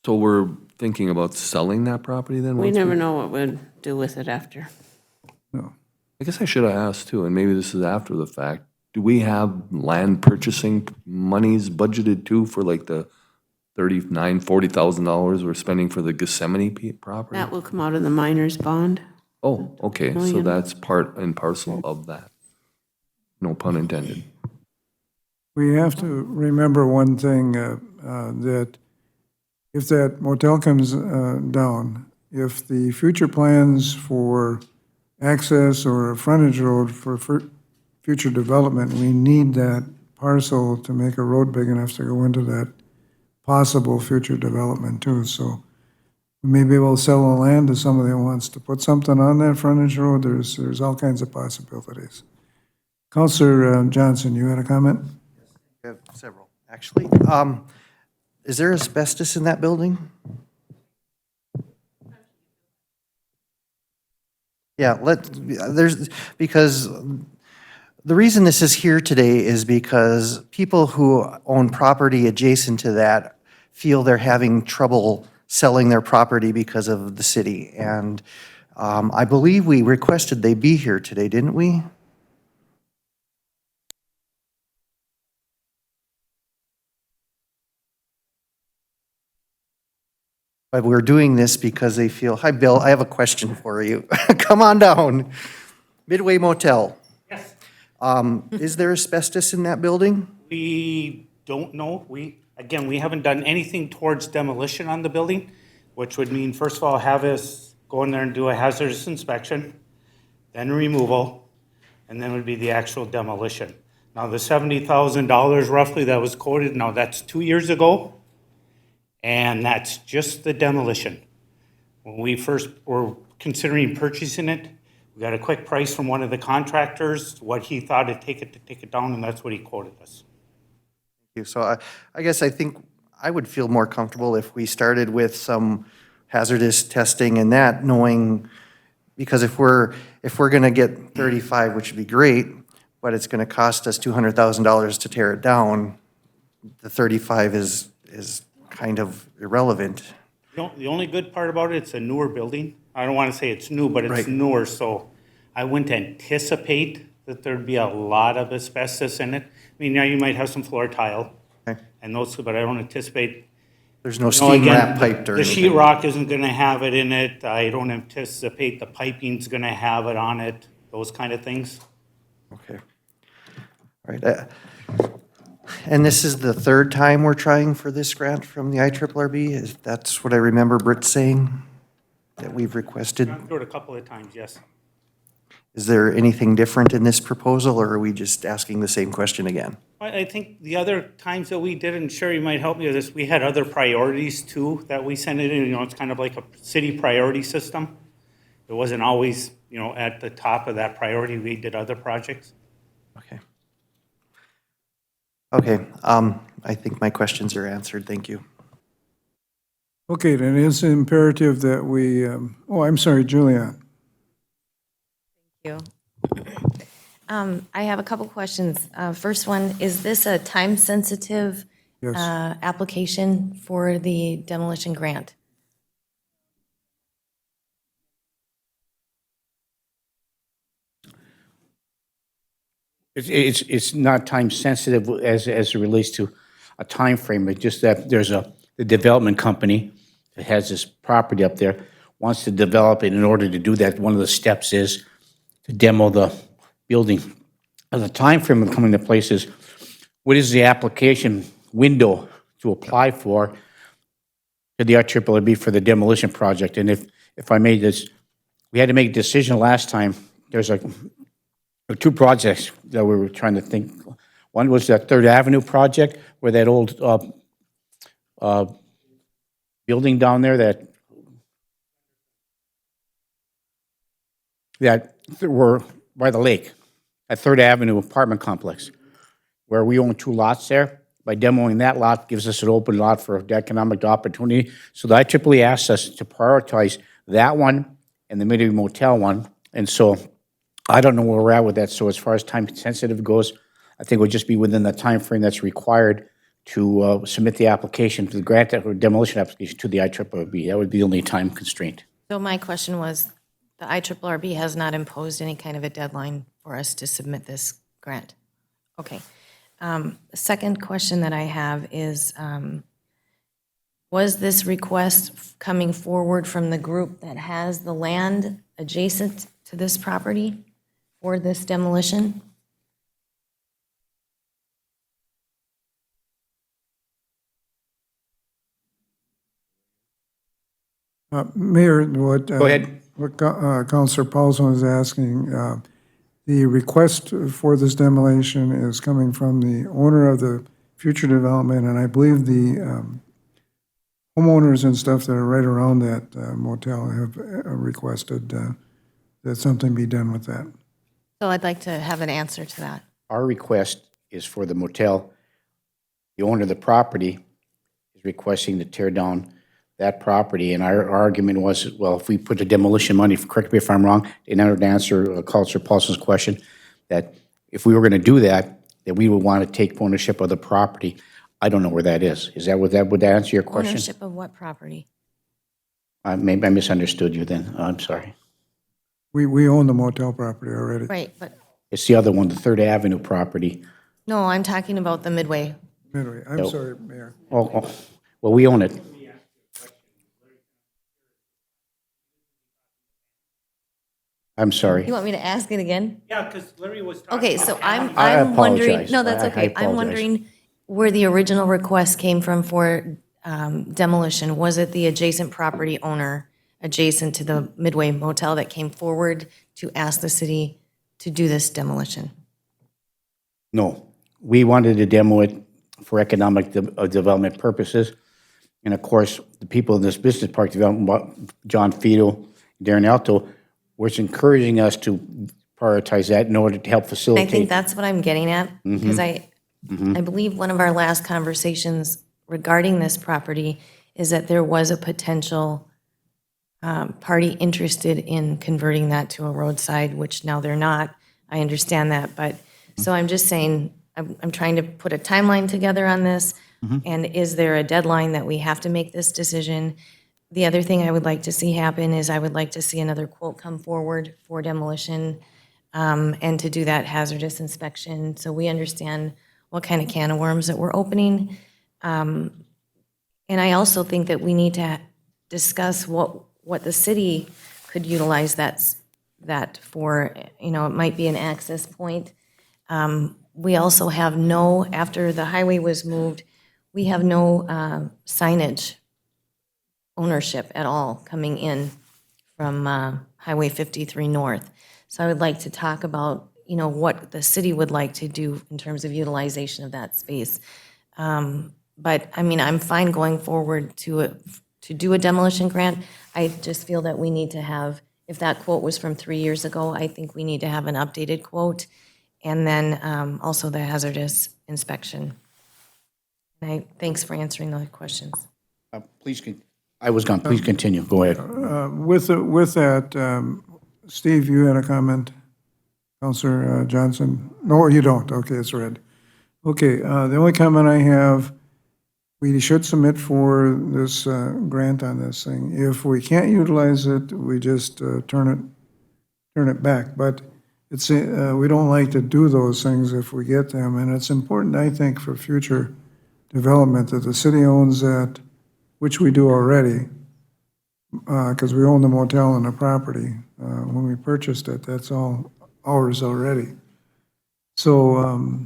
So we're thinking about selling that property then? We once never know what we'll do with it after. No. I guess I should have asked too, and maybe this is after the fact. Do we have land purchasing monies budgeted too for like the $40,000 we're spending for the Gethsemane property? That will come out of the minor's bond. Oh, okay, so Million. that's part and parcel of that. No pun intended. We have to remember one thing, that if that motel comes down, if the future plans for access or a frontage road for future development, we need that parcel to make a road big enough to go into that possible future development too. So we may be able to sell the land to somebody who wants to put something on that frontage road. There's all kinds of possibilities. Councilor Johnson, you had a comment? We have several, actually. Is there asbestos in that building? Yeah, because the reason this is here today is because people who own property adjacent to that feel they're having trouble selling their property because of the city. And I believe we requested they be here today, didn't we? But we're doing this because they feel, hi, Bill, I have a question for you. Come on down. Midway Motel. Yes. Is there asbestos in that building? We don't know. We haven't done anything towards demolition on the building, which would mean, first of all, have us go in there and do a hazardous inspection, then removal, and then would be the actual demolition. Now, the $70,000 roughly that was quoted, now that's 2 years ago, and that's just the demolition. When we first were considering purchasing it, we got a quick price from one of the contractors, what he thought it'd take it to take it down, and that's what he quoted us. So I guess I think I would feel more comfortable if we started with some hazardous testing and that, knowing, because if we're gonna get 35, which would be great, but it's gonna cost us $200,000 to tear it down, the 35 is kind of irrelevant. The only good part about it, it's a newer building. I don't want to say it's new, but it's Right. newer, so I wouldn't anticipate that there'd be a lot of asbestos in it. I mean, now you might have some floor tile Okay. and those, but I don't anticipate. There's no No, steam again, wrap piped or the anything. sheetrock isn't gonna have it in it. I don't anticipate the piping's gonna have it on it, those kind of things. Okay. All right. And this is the third time we're trying for this grant from the IRRB? That's what I remember Britt saying, that we've requested? Gone through it a couple of times, yes. Is there anything different in this proposal, or are we just asking the same question again? I think the other times that we did, and Sherry might help me with this, we had other priorities too that we sent it in. You know, it's kind of like a city priority system. It wasn't always, you know, at the top of that priority. We did other projects. Okay. Okay, I think my questions are answered. Thank you. Okay, then it's imperative that we, I'm sorry, Julianne. Thank you. I have a couple questions. First one, is this a time-sensitive Yes. application for the demolition grant? It's not time sensitive as it relates to a time frame. It's just that there's the development company that has this property up there, wants to develop it. In order to do that, one of the steps is to demo the building. And the time frame of coming to place is, what is the application window to apply for to the IRRB for the demolition project? And if I made this, we had to make a decision last time. There's two projects that we were trying to think. One was that Third Avenue project, where that old building down there that were by the lake, at Third Avenue apartment complex, where we own 2 lots there. By demoing that lot, gives us an open lot for economic opportunity. So the IEEE asked us to prioritize that one and the Midway Motel one. And so I don't know where we're at with that. So as far as time sensitive goes, I think it would just be within the time frame that's required to submit the application to the grant or demolition application to the IRRB. That would be the only time constraint. So my question was, the IRRB has not imposed any kind of a deadline for us to submit this grant. Okay. The second question that I have is, was this request coming forward from the group that has the land adjacent to this property for this demolition? Mayor, what? Go ahead. What Councilor Paulson is asking, the request for this demolition is coming from the owner of the future development, and I believe the homeowners and stuff that are right around that motel have requested that something be done with that. So I'd like to have an answer to that. Our request is for the motel. The owner of the property is requesting to tear down that property, and our argument was, well, if we put the demolition money, correct me if I'm wrong, in order to answer Councilor Paulson's question, that if we were going to do that, that we would want to take ownership of the property. I don't know where that is. Is that would that answer your question? Ownership of what property? Maybe I misunderstood you then. I'm sorry. We own the motel property already. Right, but, It's the other one, the Third Avenue property. no, I'm talking about the Midway. Anyway, I'm No. sorry, Mayor. Oh, well, we own it. I'm sorry. You want me to ask it again? Yeah, because Larry was talking. Okay, so I'm I wondering, apologize. no, that's I okay. I'm apologize. wondering where the original request came from for demolition. Was it the adjacent property owner adjacent to the Midway Motel that came forward to ask the city to do this demolition? No, we wanted to demo it for economic development purposes. And of course, the people in this business park development, John Fido, Darren Alto, was encouraging us to prioritize that in order to help I facilitate. think that's what I'm getting at, because I believe one of our last conversations regarding this property is that there was a potential party interested in converting that to a roadside, which now they're not. I understand that, but, so I'm just saying, I'm trying to put a timeline together on this, and is there a deadline that we have to make this decision? The other thing I would like to see happen is I would like to see another quote come forward for demolition, and to do that hazardous inspection, so we understand what kind of can of worms that we're opening. And I also think that we need to discuss what the city could utilize that for. You know, it might be an access point. We also have no, after the highway was moved, we have no signage ownership at all coming in from Highway 53 North. So I would like to talk about, you know, what the city would like to do in terms of utilization of that space. But, I mean, I'm fine going forward to do a demolition grant. I just feel that we need to have, if that quote was from 3 years ago, I think we need to have an updated quote, and then also the hazardous inspection. And thanks for answering those questions. Please, I was gone. Please continue. Go ahead. With that, Steve, you had a comment? Counselor Johnson? No, you don't. Okay, it's red. Okay, the only comment I have, we should submit for this grant on this thing. If we can't utilize it, we just turn it back. But it's we don't like to do those things if we get them, and it's important, I think, for future development that the city owns that, which we do already, because we own the motel and the property. When we purchased it, that's all ours already. So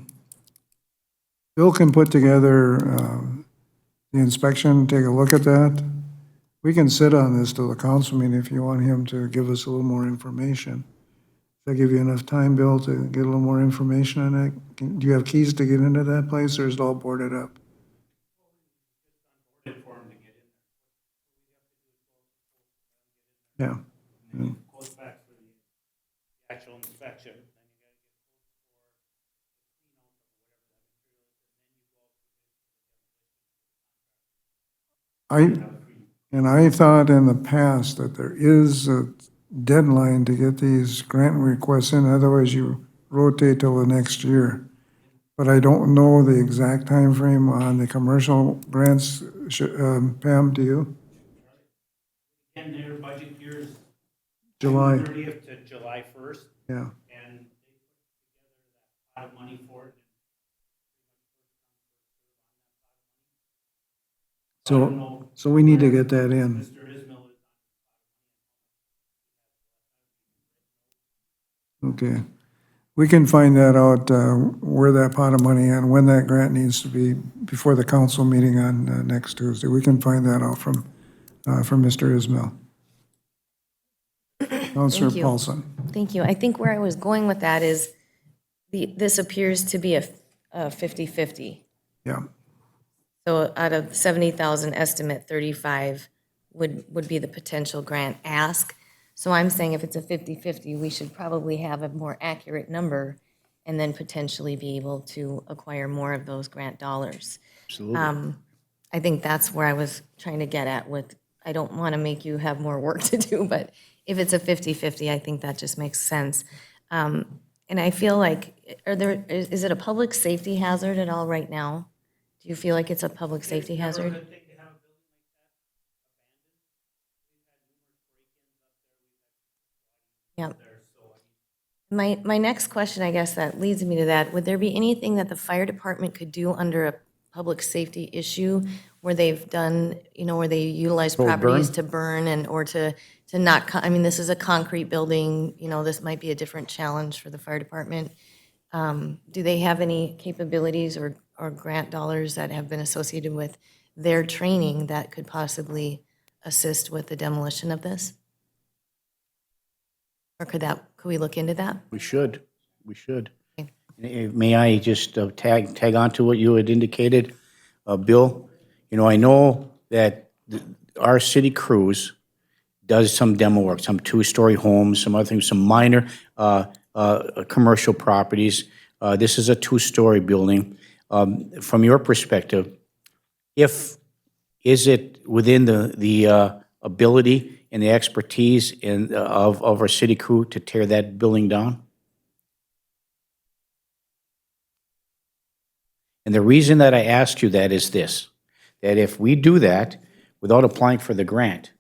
Bill can put together the inspection, take a look at that. We can sit on this till the council meeting if you want him to give us a little more information. Does that give you enough time, Bill, to get a little more information on that? Do you have keys to get into that place, or is it all boarded up? Yeah. Goes back for the actual inspection. I thought in the past that there is a deadline to get these grant requests in, otherwise you rotate till the next year. But I don't know the exact time frame on the commercial grants. Pam, do you? And their budget year is July. June 30th to July 1st. Yeah. And they put together that pot of money for it. So we need to get that in. Mr. Ismail is Okay. We can find that out, where that pot of money and when that grant needs to be before the council meeting on next Tuesday. We can find that out from Mr. Ismail. Councilor Thank you. Paulson. Thank you. I think where I was going with that is this appears to be a 50-50. Yeah. So out of 70,000 estimate, 35 would be the potential grant ask. So I'm saying if it's a 50-50, we should probably have a more accurate number and then potentially be able to acquire more of those grant dollars. Absolutely. I think that's where I was trying to get at with, I don't want to make you have more work to do, but if it's a 50-50, I think that just makes sense. And I feel like, is it a public safety hazard at all right now? Do you feel like it's a public safety hazard? Yeah. My next question, I guess that leads me to that, would there be anything that the fire department could do under a public safety issue where they've done, where they utilize properties to burn and, or to not, I mean, this is a concrete building, this might be a different challenge for the fire department. Do they have any capabilities or grant dollars that have been associated with their training that could possibly assist with the demolition of this? Or could we look into that? We should. Okay. May I just tag on to what you had indicated, Bill? You know, I know that our city crews does some demo work, some two-story homes, some other things, some minor commercial properties. This is a two-story building. From your perspective, is it within the ability and the expertise of our city crew to tear that building down? And the reason that I asked you that is this, that if we do that without applying for the grant,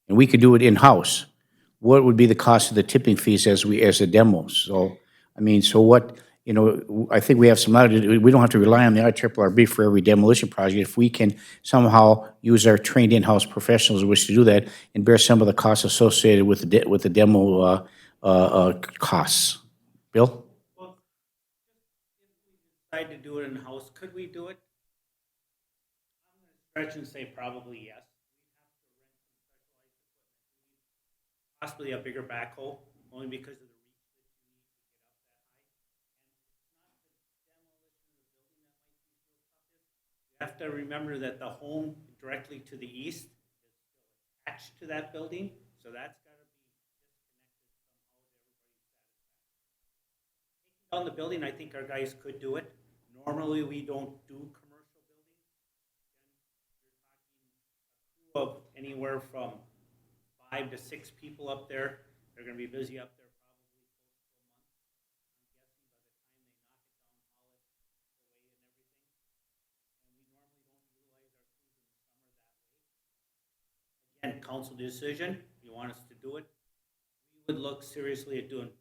and we could do it in-house, what would be the cost of the tipping fees as a demo? So, I mean, so what, you know, I think we have some other, we don't have to rely on the IRRB for every demolition project. If we can somehow use our trained in-house professionals who wish to do that and bear some of the costs associated with the demo costs. Bill? Well, if we decide to do it in-house, could we do it? I'm going to stretch and say probably yes. Possibly a bigger backhoe, only because of the reach that you need to get up that high. And it's not the demolition of the building that might be so toughest. You have to remember that the home directly to the east is still attached to that building, so that's got to be disconnected somehow to everybody's satisfaction. Taking down the building, I think our guys could do it. Normally, we don't do commercial buildings. Again, you're talking a crew of anywhere from 5 to 6 people up there. They're going to be busy up there probably close to a month. I'm guessing by the time they knock it down, haul it away and everything. And we normally don't utilize our crews in the summer that way. Again, council decision. If you want us to do it, we would look seriously at doing that.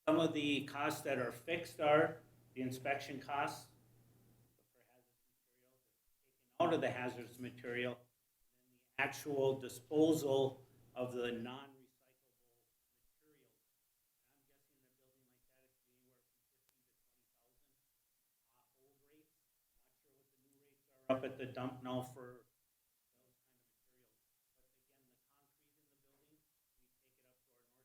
Some of the costs that are fixed are the inspection costs for hazardous material, taking out of the hazardous material, and the actual disposal of the non-recyclable materials. I'm guessing the building like that is anywhere from 15,000 to 20,000 old rates. Not sure what the new rates are up at the dump now for those kind of materials. But again, the concrete in the building, we take it up to our north side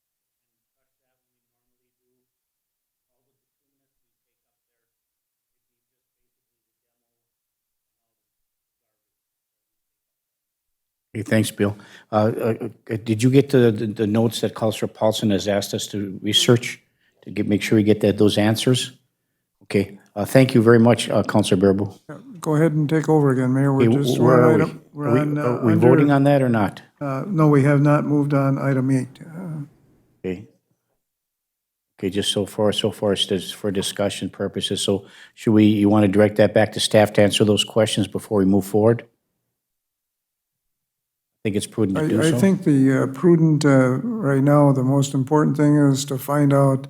recycle pile. We do it and crush that when we normally do all the bituminous we take up there. It'd be just basically the demo and all the garbage that we take up there. Okay, thanks, Bill. Did you get the notes that Councilor Paulson has asked us to research to make sure we get those answers? Okay, thank you very much, Councilor Bearable. Go ahead and take over again, Mayor. We're Okay, just, where are we? we're Are we- on, are we under- voting on that or not? No, we have not moved on item 8. Okay. Okay, just so far as for discussion purposes. So you want to direct that back to staff to answer those questions before we move forward? I think it's prudent to do so. I think the prudent, right now, the most important thing is to find out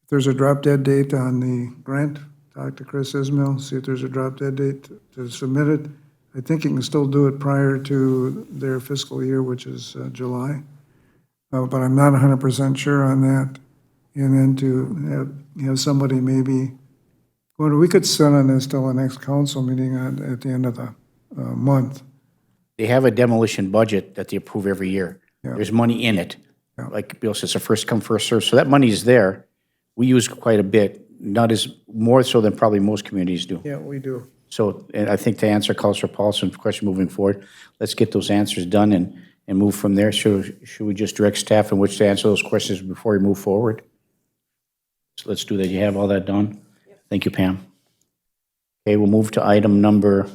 if there's a drop dead date on the grant. Talk to Chris Ismail, see if there's a drop dead date to submit it. I think you can still do it prior to their fiscal year, which is July. But I'm not 100% sure on that. And then to have somebody maybe, well, we could sit on this till the next council meeting at the end of the month. They have a demolition budget that they approve every year. Yeah. There's money in it. Yeah. Like Bill says, a first come, first serve. So that money is there. We use quite a bit, not as, more so than probably most communities do. Yeah, we do. So, and I think to answer Councilor Paulson's question moving forward, let's get those answers done and move from there. Should we just direct staff in which to answer those questions before we move forward? So let's do that. You have all that done? Thank you, Pam. Okay, we'll move to item number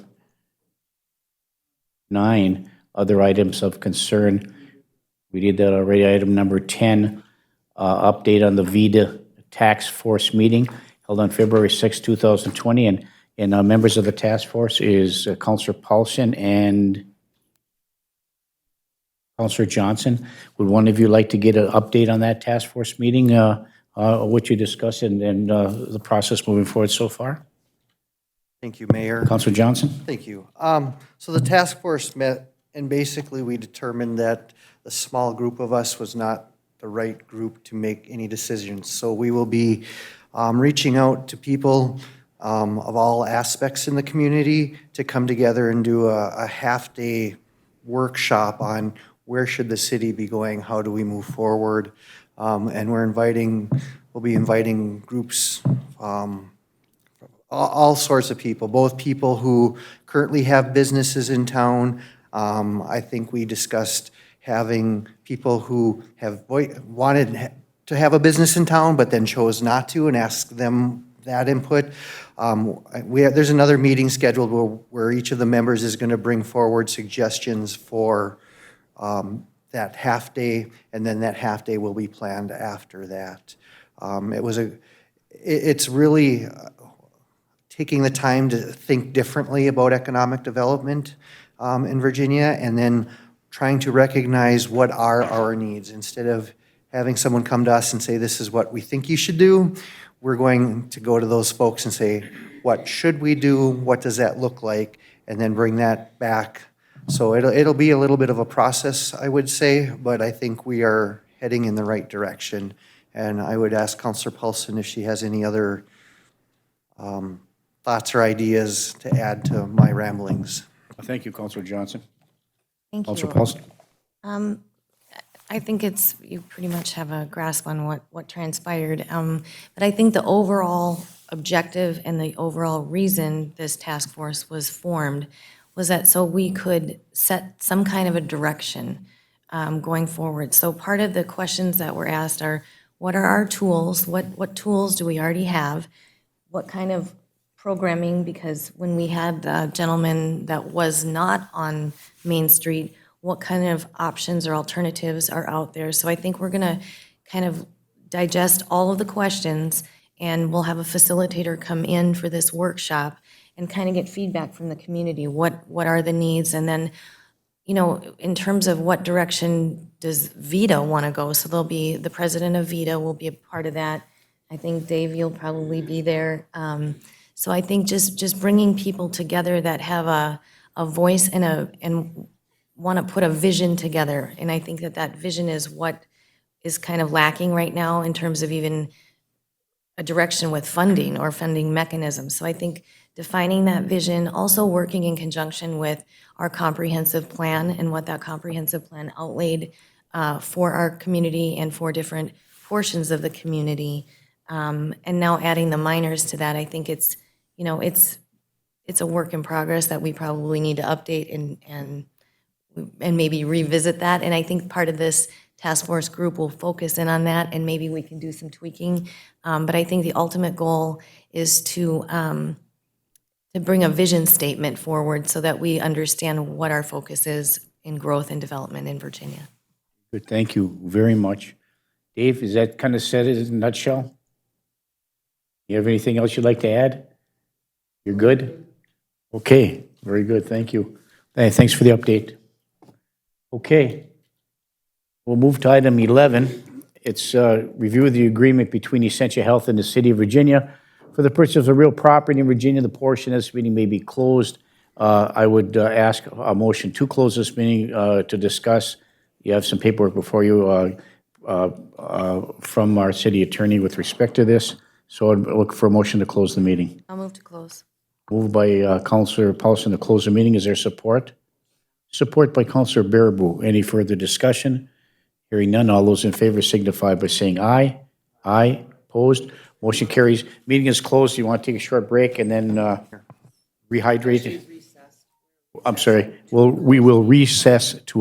9, other items of concern. We did that already. Item number 10, update on the VEDA task force meeting held on February 6, 2020. And members of the task force is Councilor Paulson and Councilor Johnson. Would one of you like to get an update on that task force meeting, what you discussed and the process moving forward so far? Thank you, Mayor. Councilor Johnson? Thank you. So the task force met, and basically we determined that the small group of us was not the right group to make any decisions. So we will be reaching out to people of all aspects in the community to come together and do a half-day workshop on where should the city be going, how do we move forward? And we'll be inviting groups, all sorts of people, both people who currently have businesses in town. I think we discussed having people who have wanted to have a business in town, but then chose not to, and ask them that input. There's another meeting scheduled where each of the members is going to bring forward suggestions for that half day, and then that half day will be planned after that. It's really taking the time to think differently about economic development in Virginia, and then trying to recognize what are our needs. Instead of having someone come to us and say, this is what we think you should do, we're going to go to those folks and say, what should we do? What does that look like? And then bring that back. So it'll be a little bit of a process, I would say, but I think we are heading in the right direction. And I would ask Councilor Paulson if she has any other thoughts or ideas to add to my ramblings. Thank you, Councilor Johnson. Thank you. Councilor Paulson. I think you pretty much have a grasp on what transpired. But I think the overall objective and the overall reason this task force was formed was that so we could set some kind of a direction going forward. So part of the questions that were asked are, what are our tools? What tools do we already have? What kind of programming? Because when we had the gentleman that was not on Main Street, what kind of options or alternatives are out there? So I think we're gonna kind of digest all of the questions, and we'll have a facilitator come in for this workshop and kind of get feedback from the community. What are the needs? And then, in terms of what direction does VITA want to go? So there'll be, the president of VITA will be a part of that. I think Dave, you'll probably be there. So I think just bringing people together that have a voice and want to put a vision together. And I think that vision is what is kind of lacking right now in terms of even a direction with funding or funding mechanisms. So I think defining that vision, also working in conjunction with our comprehensive plan and what that comprehensive plan outlaid for our community and for different portions of the community. And now adding the minors to that, I think it's a work in progress that we probably need to update and maybe revisit that. And I think part of this task force group will focus in on that, and maybe we can do some tweaking. But I think the ultimate goal is to bring a vision statement forward so that we understand what our focus is in growth and development in Virginia. Good, thank you very much. Dave, is that kind of said it in a nutshell? You have anything else you'd like to add? You're good? Okay, very good, thank you. Thanks for the update. Okay, we'll move to item 11. It's review of the agreement between Essentia Health and the City of Virginia for the purchase of real property in Virginia. The portion of this meeting may be closed. I would ask a motion to close this meeting to discuss. You have some paperwork before you from our city attorney with respect to this. So I'd look for a motion to close the meeting. I'll move to close. Moved by Councilor Paulson to close the meeting. Is there support? Support by Councilor Baraboo. Any further discussion? Hearing none, all those in favor signify by saying aye. Aye. Opposed? Motion carries. Meeting is closed. You want to take a short break and then rehydrate? I'm sorry. We will recess to